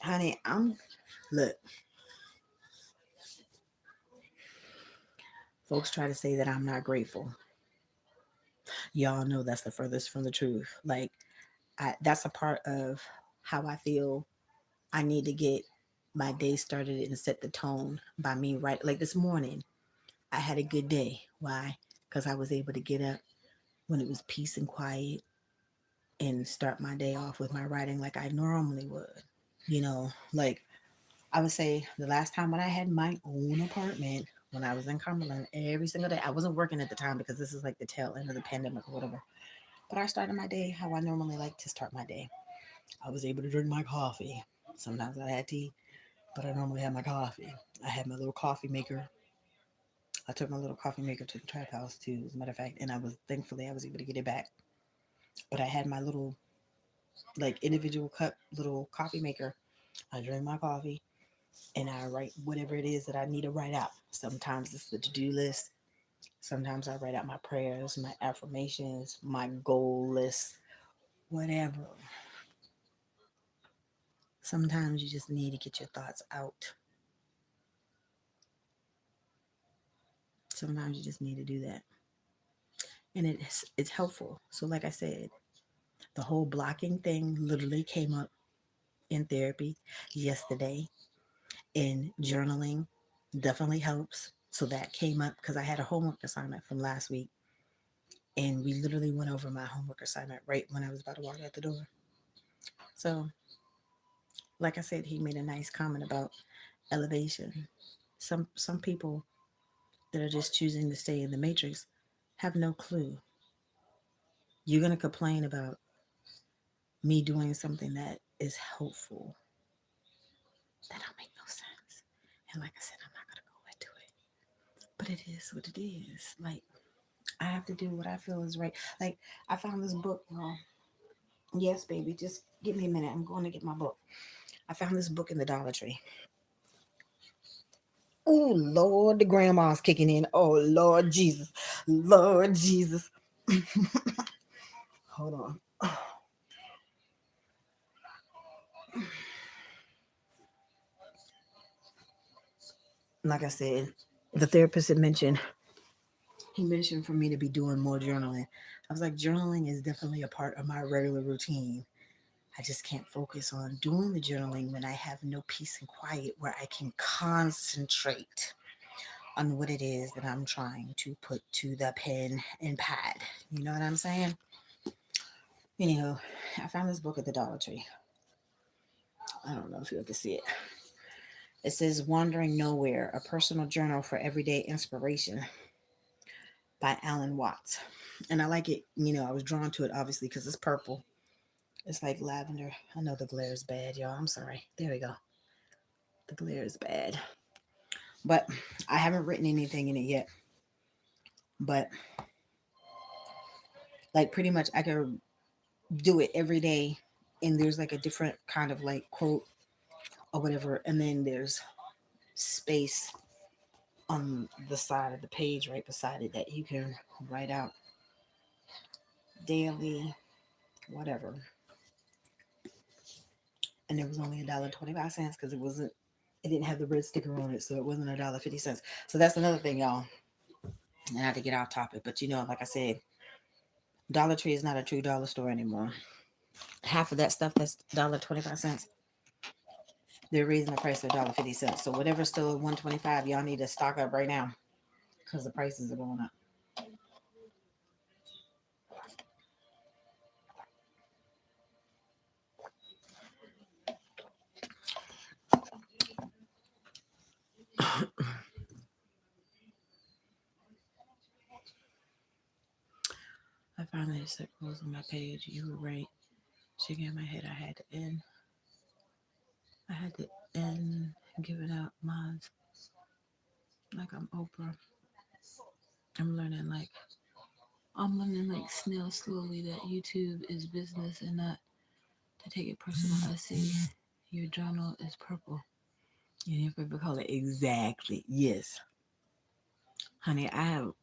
honey. Look. Folks try to say that I'm not grateful. Y'all know that's the furthest from the truth. Like, that's a part of how I feel. I need to get my day started and set the tone by me, right? Like this morning, I had a good day. Why? Because I was able to get up when it was peace and quiet and start my day off with my writing like I normally would. Like I would say the last time when I had my own apartment, when I was in Cumberland, every single day, I wasn't working at the time because this is like the tail end of the pandemic or whatever. But I started my day how I normally like to start my day. I was able to drink my coffee. Sometimes I had tea, but I normally had my coffee. I had my little coffee maker. I took my little coffee maker to the trap house too, as a matter of fact, and I was able to get it back. But I had my little like individual cup little coffee maker. I drink my coffee and I write whatever it is that I need to write out. Sometimes it's the to-do list. Sometimes I write out my prayers, my affirmations, my goal list, whatever. Sometimes you just need to get your thoughts out. Sometimes you just need to do that. And it's helpful. So like I said, the whole blocking thing literally came up in therapy yesterday, and journaling definitely helps. So that came up because I had a homework assignment from last week, and we literally went over my homework assignment right when I was about to walk out the door. So, like I said, he made a nice comment about elevation. Some people that are just choosing to stay in the matrix have no clue. You're gonna complain about me doing something that is helpful. That don't make no sense. And like I said, I'm not gonna go into it. But it is what it is. Like, I have to do what I feel is right. Like, I found this book, y'all. Yes, baby, just give me a minute. I'm going to get my book. I found this book in the Dollar Tree. Oh, Lord, the grandma's kicking in. Oh, Lord Jesus. Lord Jesus. Hold on. Like I said, the therapist had mentioned, he mentioned for me to be doing more journaling. I was like, journaling is definitely a part of my regular routine. I just can't focus on doing the journaling when I have no peace and quiet where I can concentrate on what it is that I'm trying to put to the pen and pad. You know what I'm saying? Anyhow, I found this book at the Dollar Tree. I don't know if you can see it. It says Wandering Nowhere, a personal journal for everyday inspiration by Alan Watts. And I like it. I was drawn to it obviously because it's purple. It's like lavender. I know the glare is bad, y'all. I'm sorry. There we go. The glare is bad. But I haven't written anything in it yet. But like pretty much I could do it every day, and there's like a different kind of like quote or whatever, and then there's space on the side of the page right beside it that you can write out daily, whatever. And it was only $1.25 because it didn't have the red sticker on it, so it wasn't $1.50. So that's another thing, y'all. And I had to get off topic, but like I said, Dollar Tree is not a true dollar store anymore. Half of that stuff that's $1.25, they're raising the price to $1.50. So whatever's still at 125, y'all need to stock up right now because the prices are going up. I finally set goals on my page. You were right. Shaking in my head, I had to end. I had to end giving up mines like I'm Oprah. I'm learning like snail slowly that YouTube is business and not to take it personal. I see your journal is purple. You your favorite color. Exactly. Yes. Honey, I've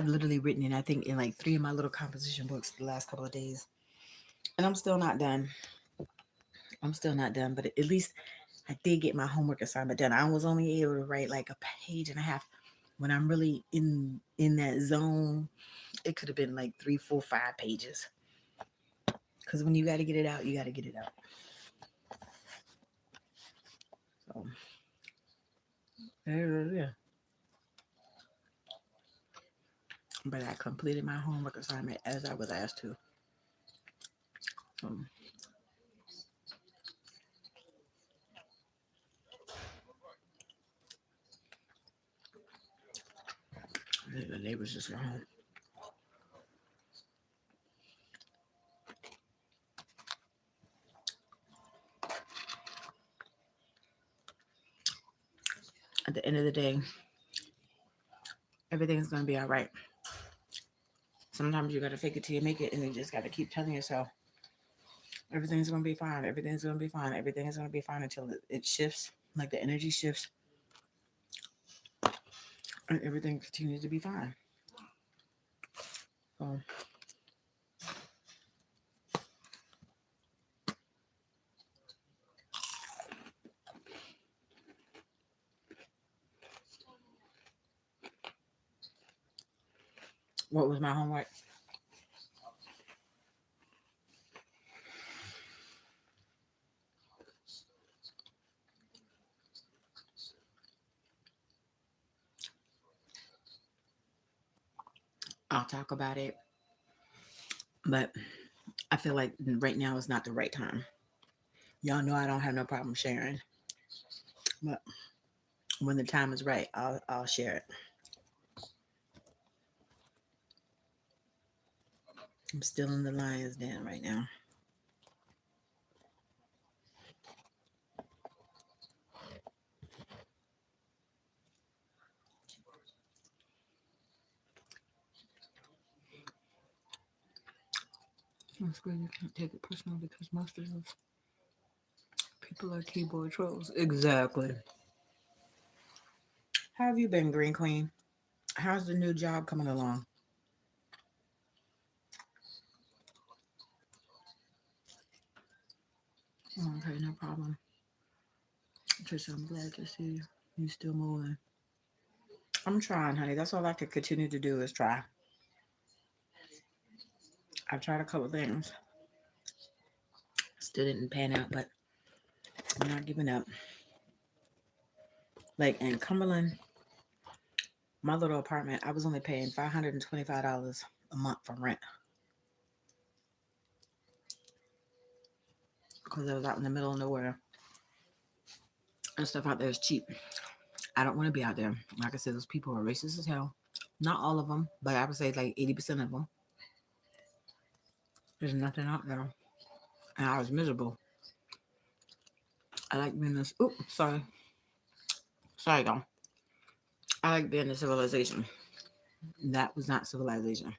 literally written it, I think, in like three of my little composition books the last couple of days. And I'm still not done. I'm still not done, but at least I did get my homework assignment done. I was only able to write like a page and a half. When I'm really in that zone, it could have been like 3, 4, 5 pages. Because when you got to get it out, you got to get it out. So yeah. But I completed my homework assignment as I was asked to. So the neighbors just got home. At the end of the day, everything's gonna be all right. Sometimes you gotta fake it till you make it, and you just gotta keep telling yourself everything's gonna be fine. Everything's gonna be fine. Everything is gonna be fine until it shifts, like the energy shifts, and everything continues to be fine. So, what was my homework? I'll talk about it, but I feel like right now is not the right time. Y'all know I don't have no problem sharing, but when the time is right, I'll share it. I'm still in the lion's den right now. That's good. You can't take it personal because most of those people are keyboard trolls. Exactly. How have you been, Green Queen? How's the new job coming along? Okay, no problem. Trisha, I'm glad to see you still moving. I'm trying, honey. That's all I can continue to do is try. I've tried a couple things. Still didn't pan out, but I'm not giving up. Like in Cumberland, my little apartment, I was only paying $525 a month for rent because I was out in the middle of nowhere and stuff out there is cheap. I don't want to be out there. Like I said, those people are racist as hell. Not all of them, but I would say like 80% of them. There's nothing out there. And I was miserable. I like being this. Oops, sorry. Sorry, y'all. I like being in civilization. That was not civilization.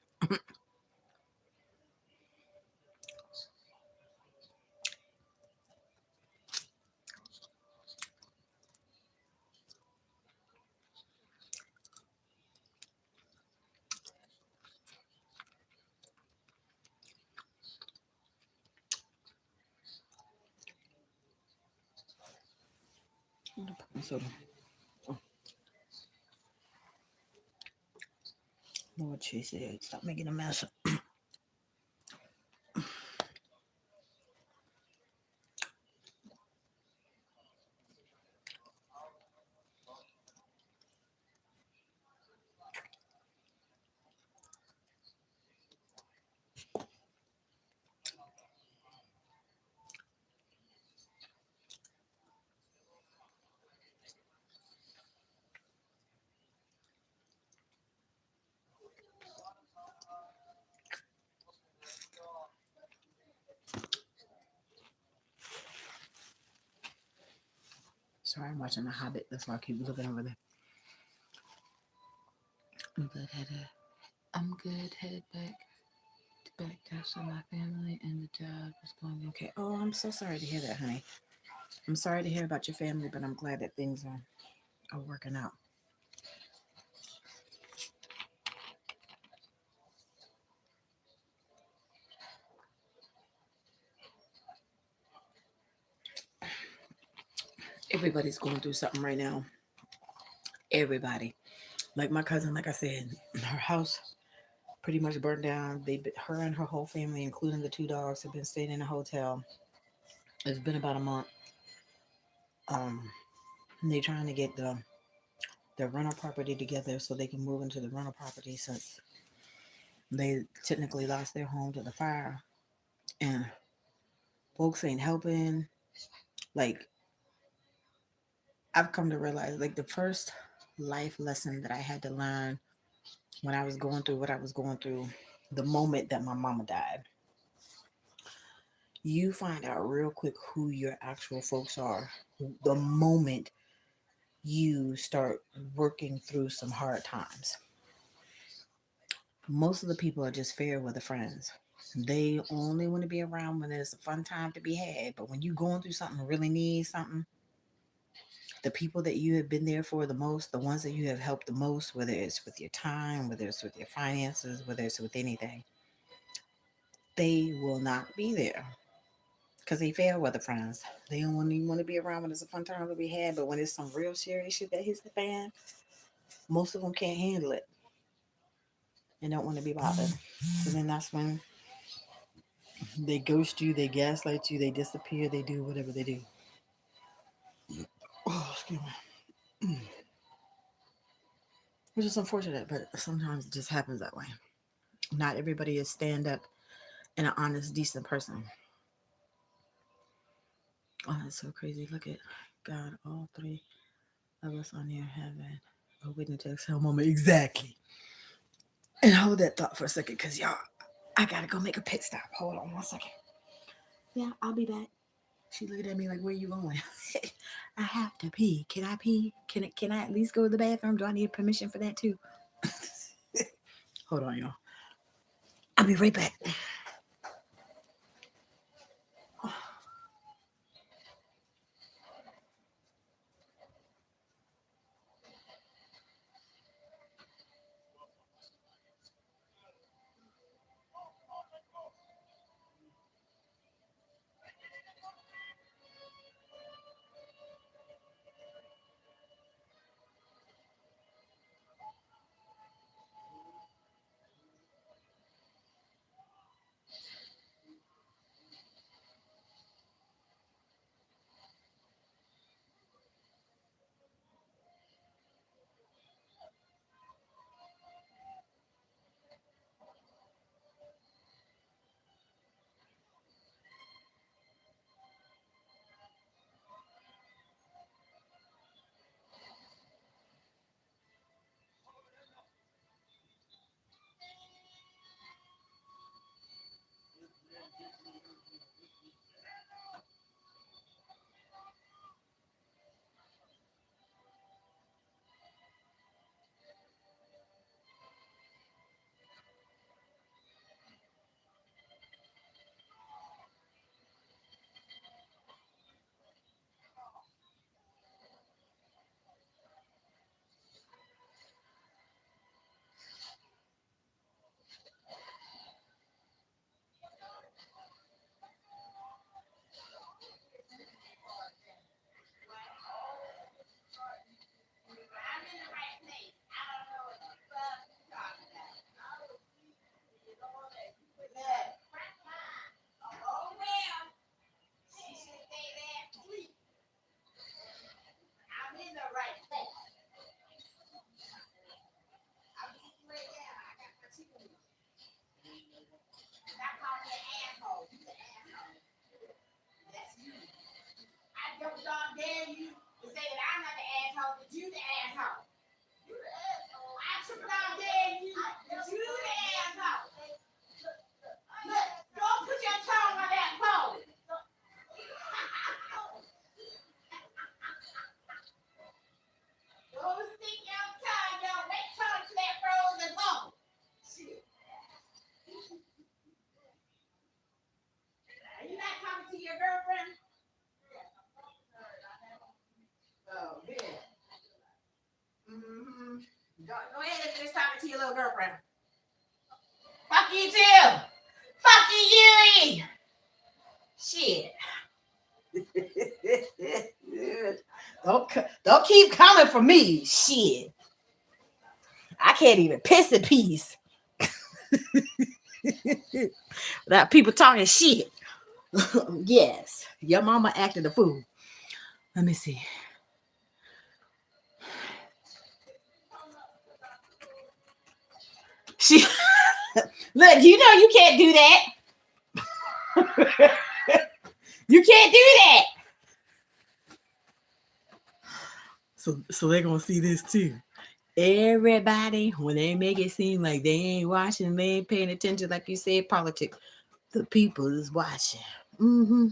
So, oh, Lord, she said, stop making a mess. Sorry, I'm watching The Hobbit. That's why I keep looking over there. I'm good. I'm good. Headed back to so my family and the job is going okay. Oh, I'm so sorry to hear that, honey. I'm sorry to hear about your family, but I'm glad that things are working out. Everybody's going through something right now. Everybody. Like my cousin, like I said, her house pretty much burned down. Her and her whole family, including the two dogs, have been staying in a hotel. It's been about a month. Um, they're trying to get the rental property together so they can move into the rental property since they technically lost their home to the fire. And folks ain't helping. Like I've come to realize, like the first life lesson that I had to learn when I was going through what I was going through, the moment that my mama died, you find out real quick who your actual folks are. The moment you start working through some hard times, most of the people are just fair weather friends. They only want to be around when there's a fun time to be had. But when you're going through something, really need something, the people that you have been there for the most, the ones that you have helped the most, whether it's with your time, whether it's with your finances, whether it's with anything, they will not be there because they fair weather friends. They don't even want to be around when it's a fun time to be had, but when it's some real serious shit that hits the fan, most of them can't handle it and don't want to be bothered. So then that's when they ghost you, they gaslight you, they disappear, they do whatever they do. Oh, excuse me. Which is unfortunate, but sometimes it just happens that way. Not everybody is stand up and an honest, decent person. Oh, that's so crazy. Look at God, all three of us on here having a waiting to exhale moment. Exactly. And hold that thought for a second, because y'all, I gotta go make a pit stop. Hold on 1 second. Yeah, I'll be back. She looked at me like, where you going? I have to pee. Can I pee? Can I at least go to the bathroom? Do I need permission for that too? Hold on, y'all. I'll be right back. girlfriend. Fuck you too. Fuck you, Yuri. Shit. don't keep coming for me. Shit. I can't even piss in peace without people talking shit. Yes. Your mama acted a fool. Let me see. She look, you know you can't do that. You can't do that. So they're gonna see this too. Everybody, when they make it seem like they ain't watching, they ain't paying attention, like you said, politics. The people is watching. Mm-hmm.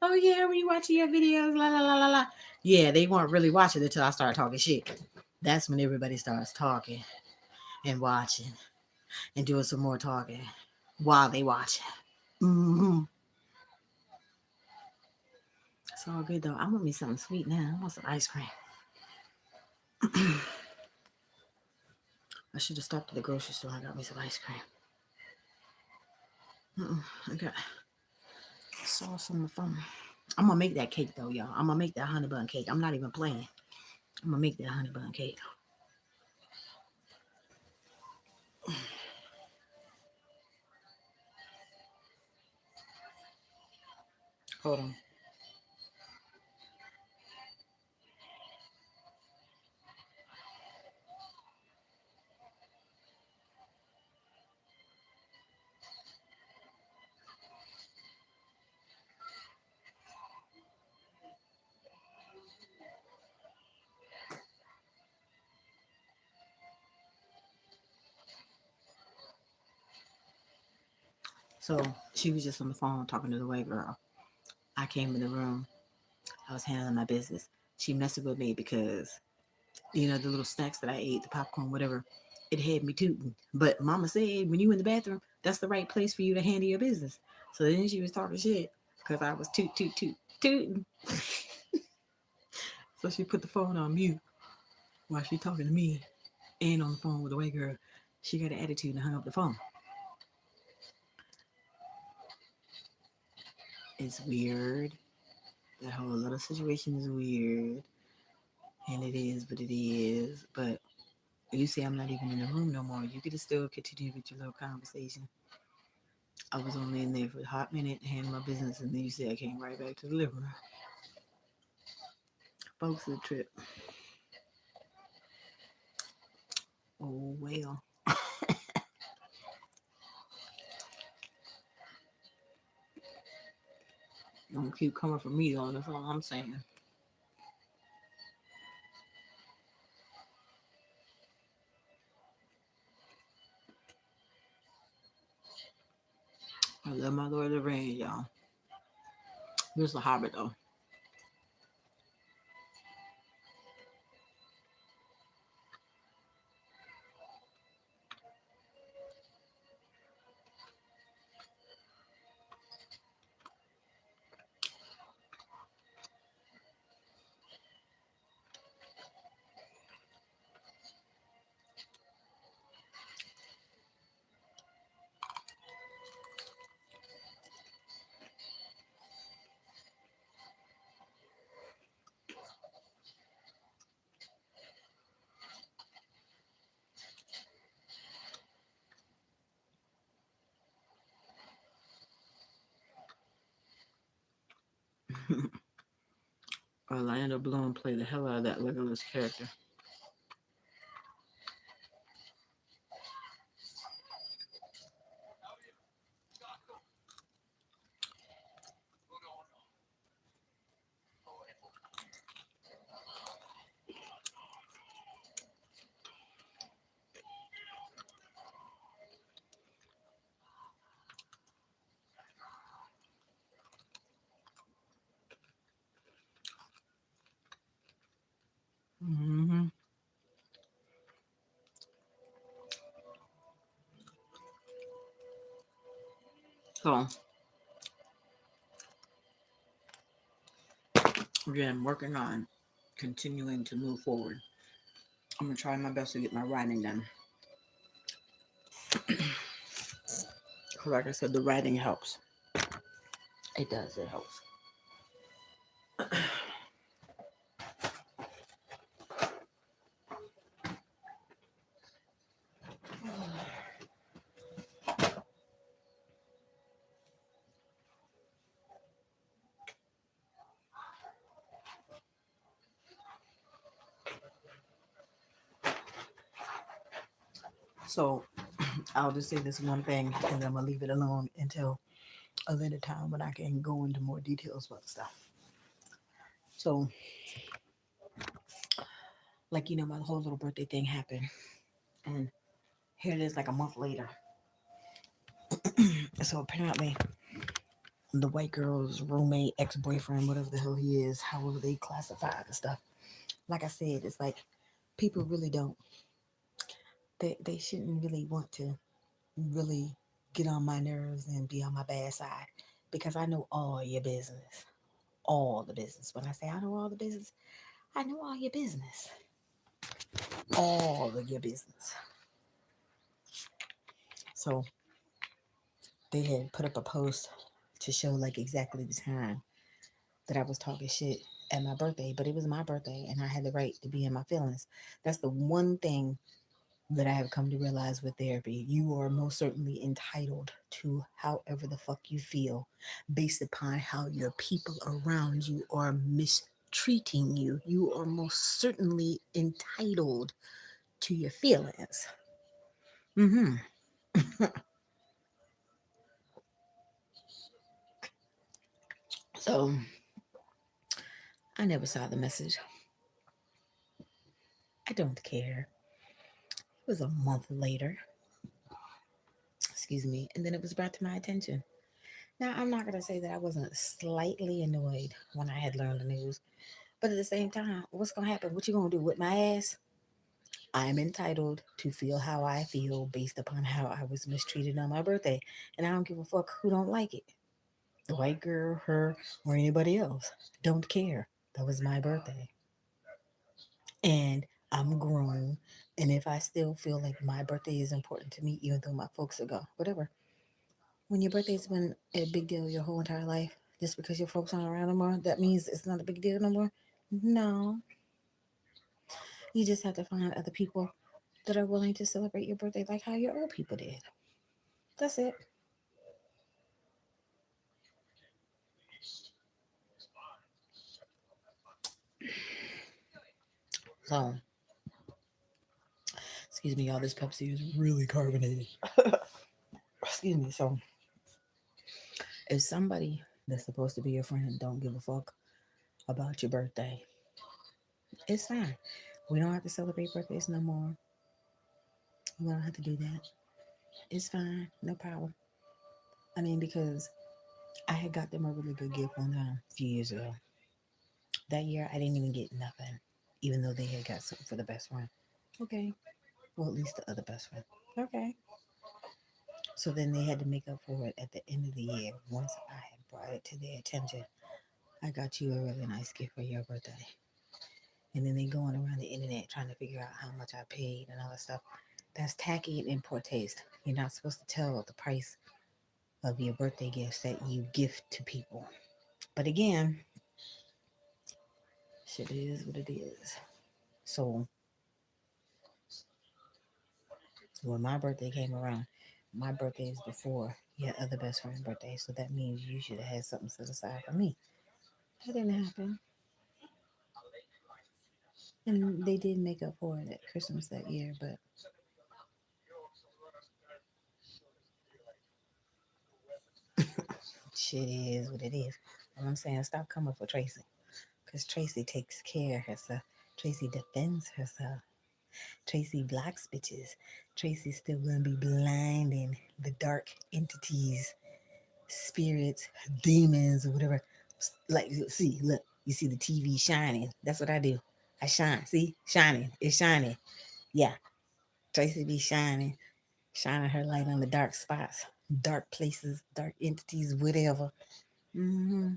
Oh yeah, when you watching your videos, la la la la la. Yeah, they weren't really watching until I started talking shit. That's when everybody starts talking and watching and doing some more talking while they watching. Mm-hmm. It's all good though. I want me something sweet now. I want some ice cream. I should have stopped at the grocery store and got me some ice cream. I got sauce on the phone. I'm gonna make that cake though, y'all. I'm gonna make that honey bun cake. I'm not even playing. I'm gonna make that honey bun cake. Hold on. So she was just on the phone talking to the white girl. I came in the room. I was handling my business. She messing with me because the little snacks that I ate, the popcorn, whatever, it had me tooting. But Mama said when you in the bathroom, that's the right place for you to handle your business. So then she was talking shit because I was tooting. So she put the phone on mute while she talking to me and on the phone with the white girl. She got an attitude and hung up the phone. It's weird. That whole little situation is weird. And it is, but it is. But you see, I'm not even in the room no more. You could still continue with your little conversation. I was only in there for a hot minute, handling my business, and then you see I came right back to the living room. Folks, the trip. Oh, well. Don't keep coming for me, though. That's all I'm saying. I love my Lord of the Rings, y'all. There's a Hobbit, though. Orlando Bloom played the hell out of that Legolas character. Mm-hmm. So, again, working on continuing to move forward. I'm going to try my best to get my writing done. Like I said, the writing helps. It does. It helps. So I'll just say this one thing, and then I'm gonna leave it alone until a later time when I can go into more details about stuff. So, like my whole little birthday thing happened, and here it is, like a month later. So apparently, the white girl's roommate, ex boyfriend, whatever the hell he is, however they classify the stuff. Like I said, it's like people really don't. They shouldn't really want to really get on my nerves and be on my bad side because I know all your business. All the business. When I say I know all the business, I know all your business. All of your business. So they had put up a post to show like exactly the time that I was talking shit at my birthday, but it was my birthday and I had the right to be in my feelings. That's the one thing that I have come to realize with therapy. You are most certainly entitled to however the fuck you feel based upon how your people around you are mistreating you. You are most certainly entitled to your feelings. Mm-hmm. So I never saw the message. I don't care. It was a month later, excuse me, and then it was brought to my attention. Now, I'm not going to say that I wasn't slightly annoyed when I had learned the news, but at the same time, what's going to happen? What you going to do with my ass? I'm entitled to feel how I feel based upon how I was mistreated on my birthday, and I don't give a fuck who don't like it. The white girl, her, or anybody else. Don't care. That was my birthday. And I'm grown. And if I still feel like my birthday is important to me, even though my folks are gone, whatever. When your birthday's been a big deal your whole entire life, just because your folks aren't around no more, that means it's not a big deal no more? No. You just have to find other people that are willing to celebrate your birthday like how your old people did. That's it. So, excuse me, y'all, this Pepsi is really carbonated. Excuse me. So, if somebody that's supposed to be your friend don't give a fuck about your birthday, it's fine. We don't have to celebrate birthdays no more. We don't have to do that. It's fine. No problem. I mean, because I had got them a really good gift one time a few years ago. That year, I didn't even get nothing, even though they had got something for the best friend. Okay. Well, at least the other best friend. Okay. So then they had to make up for it at the end of the year. Once I had brought it to their attention, I got you a really nice gift for your birthday. And then they going around the internet trying to figure out how much I paid and all that stuff. That's tacky and in poor taste. You're not supposed to tell the price of your birthday gifts that you gift to people. But again, shit is what it is. So when my birthday came around, my birthday is before your other best friend's birthday. So that means you should have had something set aside for me. That didn't happen. And they did make up for it at Christmas that year, but shit is what it is. And I'm saying stop coming for Tracy. Because Tracy takes care of herself. Tracy defends herself. Tracy blocks bitches. Tracy's still gonna be blinding the dark entities, spirits, demons, or whatever. Like, see, look, you see the TV shining. That's what I do. I shine. See, shining. It's shining. Yeah, Tracy be shining her light on the dark spots, dark places, dark entities, whatever. Mm-hmm.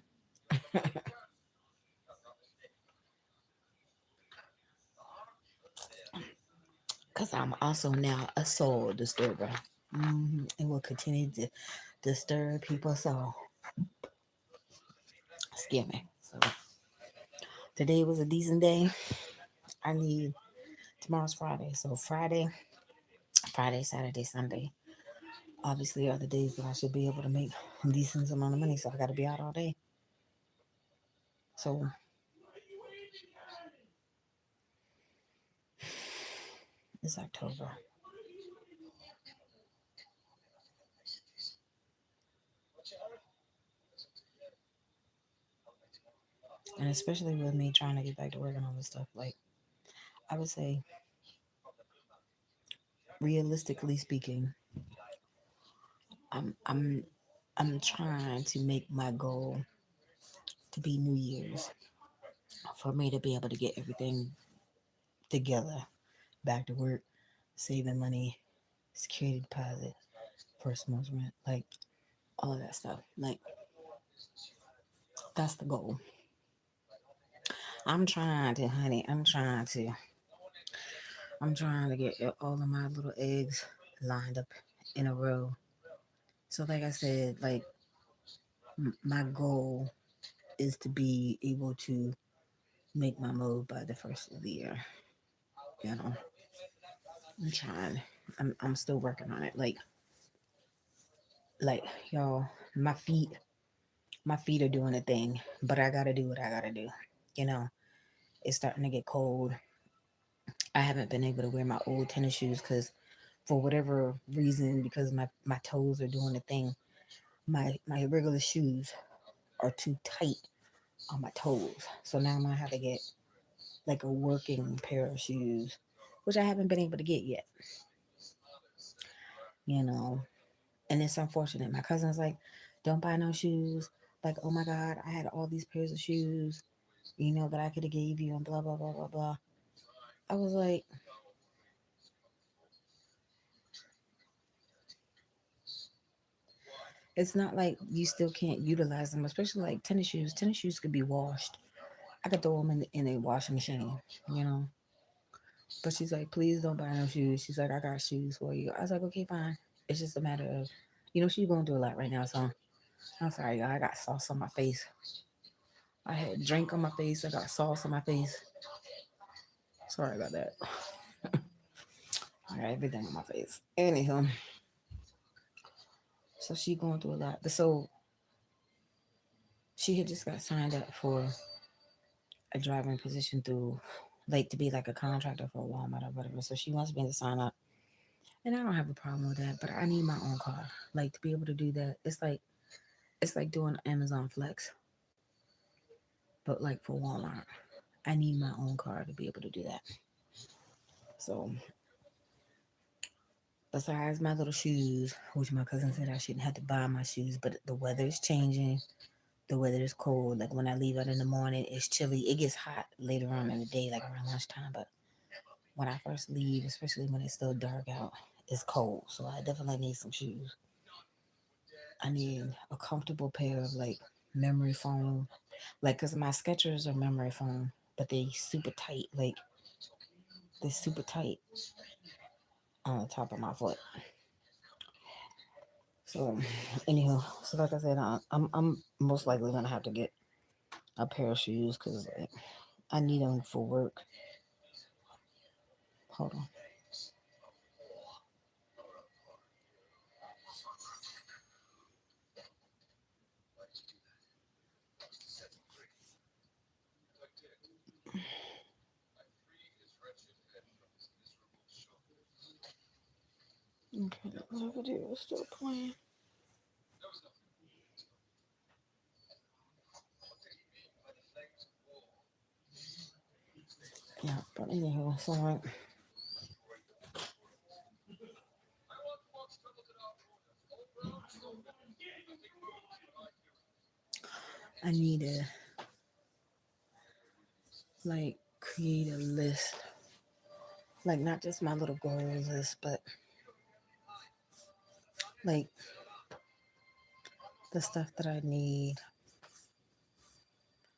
Because I'm also now a soul disturber. It will continue to disturb people. So, scare me. So, today was a decent day. I need tomorrow's Friday. So, Friday, Saturday, Sunday. Obviously, are the days that I should be able to make a decent amount of money. So, I got to be out all day. So, it's October. And especially with me trying to get back to work and all this stuff, like, I would say, realistically speaking, I'm I'm I'm trying to make my goal to be New Year's for me to be able to get everything together, back to work, saving money, security deposit, first month's rent, like all of that stuff. Like that's the goal. I'm trying to, honey. I'm trying to get all of my little eggs lined up in a row. So, like I said, like my goal is to be able to make my move by the first of the year. You know, I'm trying. I'm still working on it. Like y'all, my feet are doing a thing, but I gotta do what I gotta do. You know, it's starting to get cold. I haven't been able to wear my old tennis shoes because, for whatever reason, because my toes are doing a thing. My regular shoes are too tight on my toes, so now I'm gonna have to get like a working pair of shoes, which I haven't been able to get yet. You know, and it's unfortunate. My cousin's like, "Don't buy no shoes." Like, oh my God, I had all these pairs of shoes, that I could have gave you, and blah blah blah blah blah. I was like, it's not like you still can't utilize them, especially like tennis shoes. Tennis shoes could be washed. I could throw them in a washing machine, you know. But she's like, please don't buy no shoes. She's like, I got shoes for you. I was like, okay, fine. It's just a matter of, she's going through a lot right now. So I'm sorry, y'all. I got sauce on my face. I had drink on my face. I got sauce on my face. Sorry about that. I got everything on my face. Anyhow, so she going through a lot. But so she had just got signed up for a driving position through, like, to be like a contractor for Walmart or whatever. So she wants me to sign up. And I don't have a problem with that, but I need my own car. Like, to be able to do that. It's like doing Amazon Flex, but like for Walmart. I need my own car to be able to do that. So besides my little shoes, which my cousin said I shouldn't have to buy my shoes, but the weather is changing. The weather is cold. Like when I leave out in the morning, it's chilly. It gets hot later on in the day, like around lunchtime. But when I first leave, especially when it's still dark out, it's cold. So I definitely need some shoes. I need a comfortable pair of like memory foam, like because my Skechers are memory foam, but they super tight. Like they're super tight on the top of my foot. So, anyhow, so like I said, I'm most likely gonna have to get a pair of shoes because like, I need them for work. Hold on. Okay, the video is still playing. Yeah, but anyhow, so like, I need to like create a list, like not just my little goal list, but like the stuff that I need.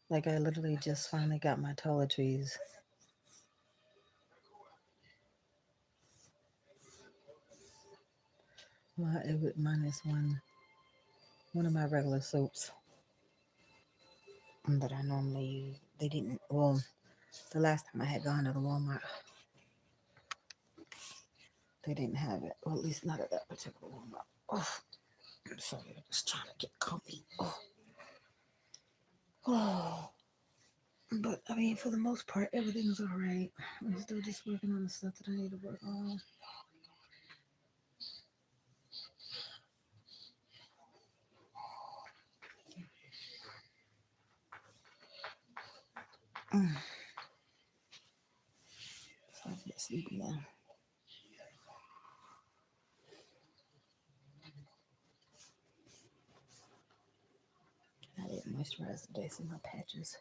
Like I literally just finally got my toiletries. Well, it would minus one of my regular soaps that I normally use. They didn't. Well, the last time I had gone to the Walmart, they didn't have it. Well, at least not at that particular Walmart. Oh, I'm sorry. I'm just trying to get comfy. Oh, oh. But I mean, for the most part, everything's all right. I'm still just working on the stuff that I need to work on. Mm, so I get sleepy now. I didn't moisturize today, so my patches.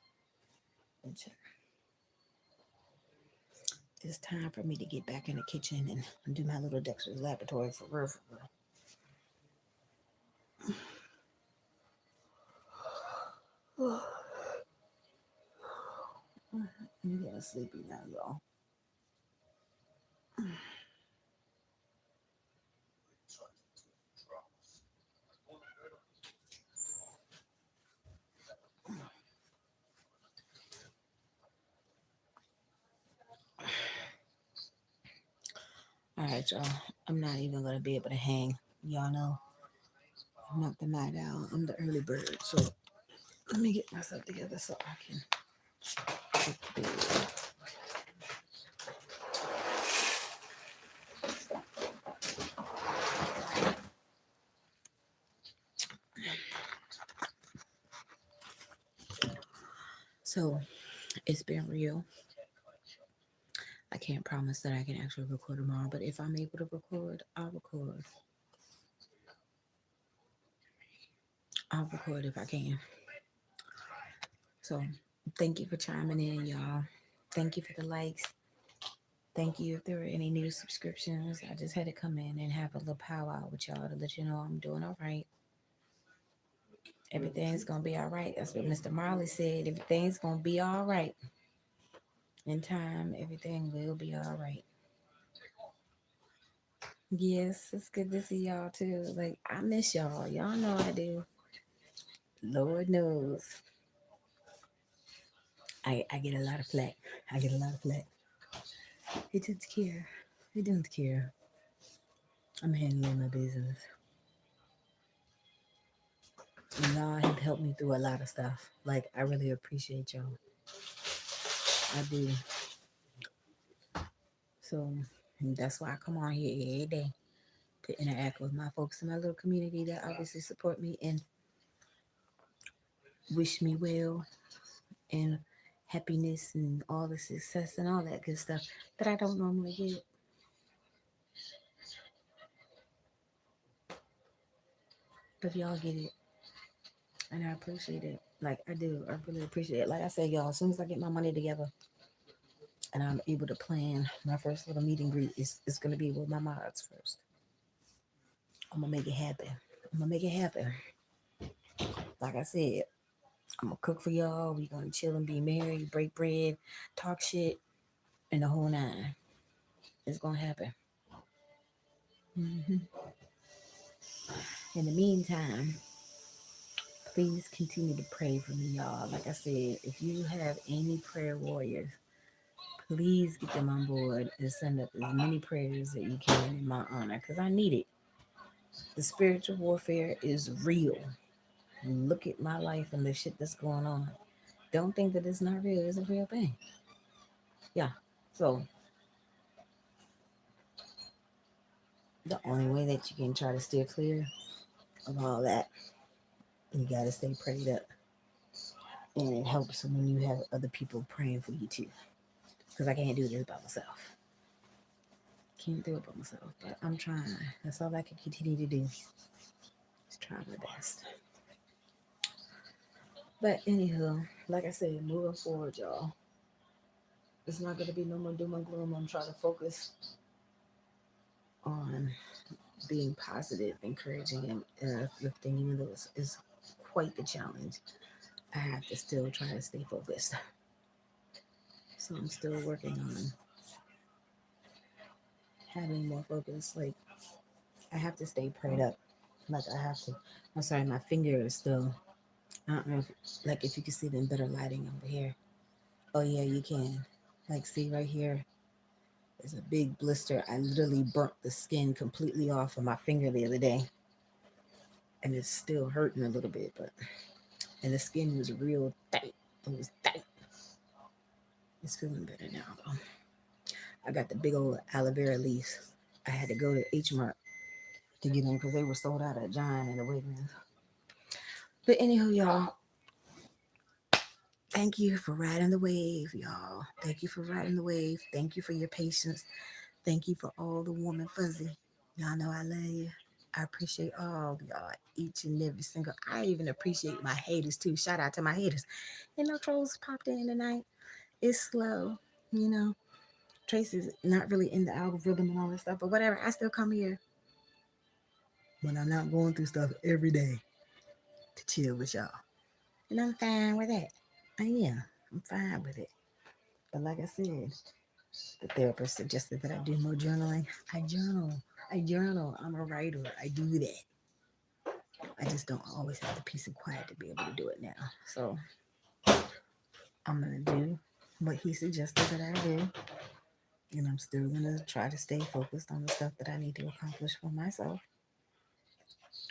It's time for me to get back in the kitchen and do my little Dexter's laboratory for real, for real. I'm getting sleepy now, y'all. All right, y'all. I'm not even gonna be able to hang. Y'all know I'm not the night owl. I'm the early bird. So let me get myself together so I can get to bed. So it's been real. I can't promise that I can actually record tomorrow, but if I'm able to record, I'll record. I'll record if I can. So thank you for chiming in, y'all. Thank you for the likes. Thank you if there were any new subscriptions. I just had to come in and have a little powwow with y'all to let you know I'm doing all right. Everything's gonna be all right. That's what Mr. Marley said. Everything's gonna be all right. In time, everything will be all right. Yes, it's good to see y'all too. Like I miss y'all. Y'all know I do. Lord knows. I get a lot of flack. I get a lot of flack. He doesn't care. He doesn't care. I'm handling my business. And y'all have helped me through a lot of stuff. Like I really appreciate y'all. I do. So that's why I come on here every day to interact with my folks in my little community that obviously support me and wish me well and happiness and all the success and all that good stuff that I don't normally get. But y'all get it. And I appreciate it. Like I do. I really appreciate it. Like I said, y'all, as soon as I get my money together and I'm able to plan my first little meet and greet, it's gonna be with my mods first. I'm gonna make it happen. I'm gonna make it happen. Like I said, I'm gonna cook for y'all. We gonna chill and be merry, break bread, talk shit, and the whole nine. It's gonna happen. hmm In the meantime, please continue to pray for me, y'all. Like I said, if you have any prayer warriors, please get them on board and send up as many prayers that you can in my honor, because I need it. The spiritual warfare is real. Look at my life and the shit that's going on. Don't think that it's not real. It's a real thing. Yeah. So the only way that you can try to steer clear of all that, you gotta stay prayed up. And it helps when you have other people praying for you too. Because I can't do this by myself. Can't do it by myself. But I'm trying. That's all I can continue to do. Just try my best. But anywho, like I said, moving forward, y'all. It's not gonna be no more doom and gloom. I'm trying to focus on being positive, encouraging, and uplifting, even though it's quite the challenge. I have to still try to stay focused. So I'm still working on having more focus. Like I have to stay prayed up. Like I have to. I'm sorry, my finger is still. I don't know if, like if you can see the better lighting over here. Oh yeah, you can. Like see right here. There's a big blister. I literally burnt the skin completely off of my finger the other day, and it's still hurting a little bit. But and the skin was real tight. It was tight. It's feeling better now though. I got the big old aloe vera leaves. I had to go to H Mart to get them because they were sold out at John and the Wegmans. But anywho, y'all, thank you for riding the wave, y'all. Thank you for riding the wave. Thank you for your patience. Thank you for all the warm and fuzzy. Y'all know I love you. I appreciate all of y'all, each and every single. I even appreciate my haters too. Shout out to my haters. You know, trolls popped in tonight. It's slow, you know. Tracy's not really in the algorithm and all that stuff, but whatever. I still come here when I'm not going through stuff every day to chill with y'all. And I'm fine with that. I am. I'm fine with it. But like I said, the therapist suggested that I do more journaling. I journal. I journal. I'm a writer. I do that. I just don't always have the peace and quiet to be able to do it now. So I'm going to do what he suggested that I do. And I'm still going to try to stay focused on the stuff that I need to accomplish for myself.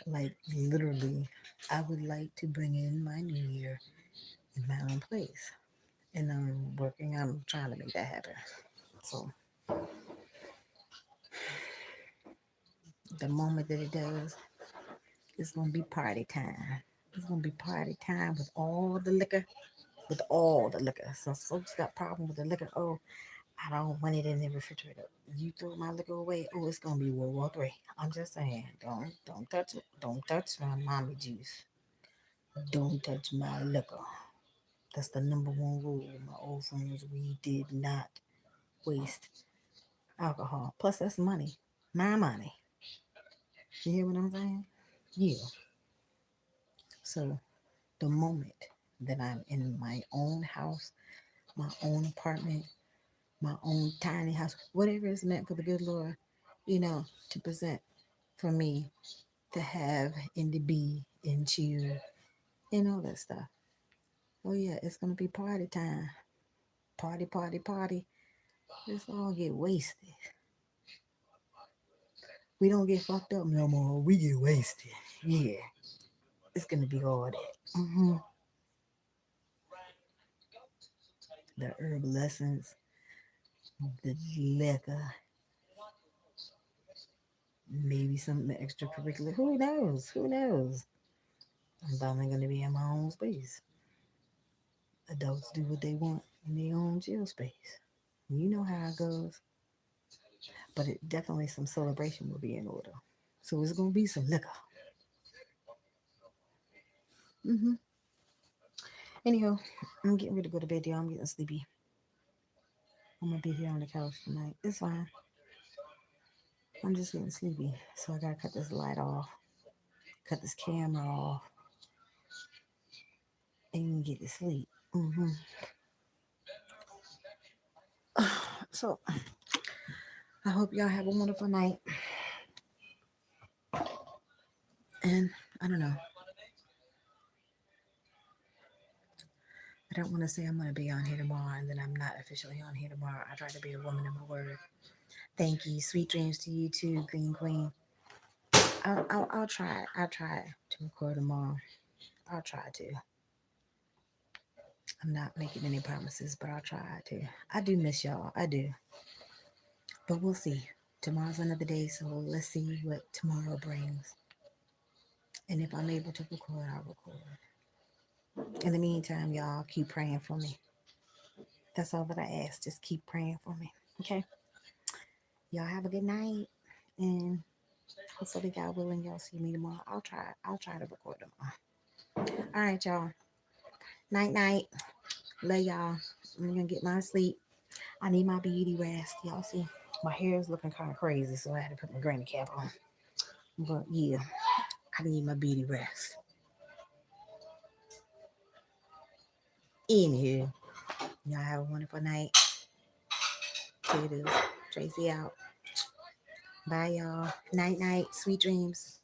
Like, literally, I would like to bring in my new year in my own place. And I'm trying to make that happen. So the moment that it does, it's gonna be party time. It's gonna be party time with all the liquor, with all the liquor. Some folks got problem with the liquor. Oh, I don't want it in the refrigerator. You throw my liquor away. Oh, it's gonna be World War III. I'm just saying, don't touch it. Don't touch my mommy juice. Don't touch my liquor. That's the number one rule. My old friends, we did not waste alcohol. Plus, that's money. My money. You hear what I'm saying? Yeah. So the moment that I'm in my own house, my own apartment, my own tiny house, whatever is meant for the good Lord, to present for me to have and to be and chew and all that stuff. Oh yeah, it's gonna be party time. Party, party, party. Let's all get wasted. We don't get fucked up no more. We get wasted. Yeah, it's gonna be all that. The herbal essence, the liquor, maybe something extracurricular. Who knows? Who knows? I'm finally going to be in my own space. Adults do what they want in their own chill space. You know how it goes. But definitely some celebration will be in order. So it's going to be some liquor. Mm-hmm. Anyhow, I'm getting ready to go to bed, y'all. I'm getting sleepy. I'm going to be here on the couch tonight. It's fine. I'm just getting sleepy. So I got to cut this light off, cut this camera off, and get to sleep. Mm-hmm. So I hope y'all have a wonderful night. And I don't know. I don't want to say I'm going to be on here tomorrow and then I'm not officially on here tomorrow. I try to be a woman of my word. Thank you. Sweet dreams to you too, Green Queen. I'll try. I'll try to record tomorrow. I'll try to. I'm not making any promises, but I'll try to. I do miss y'all. I do. But we'll see. Tomorrow's another day, so let's see what tomorrow brings. And if I'm able to record, I'll record. In the meantime, y'all keep praying for me. That's all that I ask. Just keep praying for me. Okay? Y'all have a good night. And hopefully, God willing, y'all see me tomorrow. I'll try. I'll try to record tomorrow. All right, y'all. Night, night. Love y'all. I'm gonna get my sleep. I need my beauty rest. Y'all see, my hair is looking kind of crazy, so I had to put my granny cap on. But yeah, I need my beauty rest. Anywho, y'all have a wonderful night. Toodles. Tracy out. Bye, y'all. Night, night. Sweet dreams.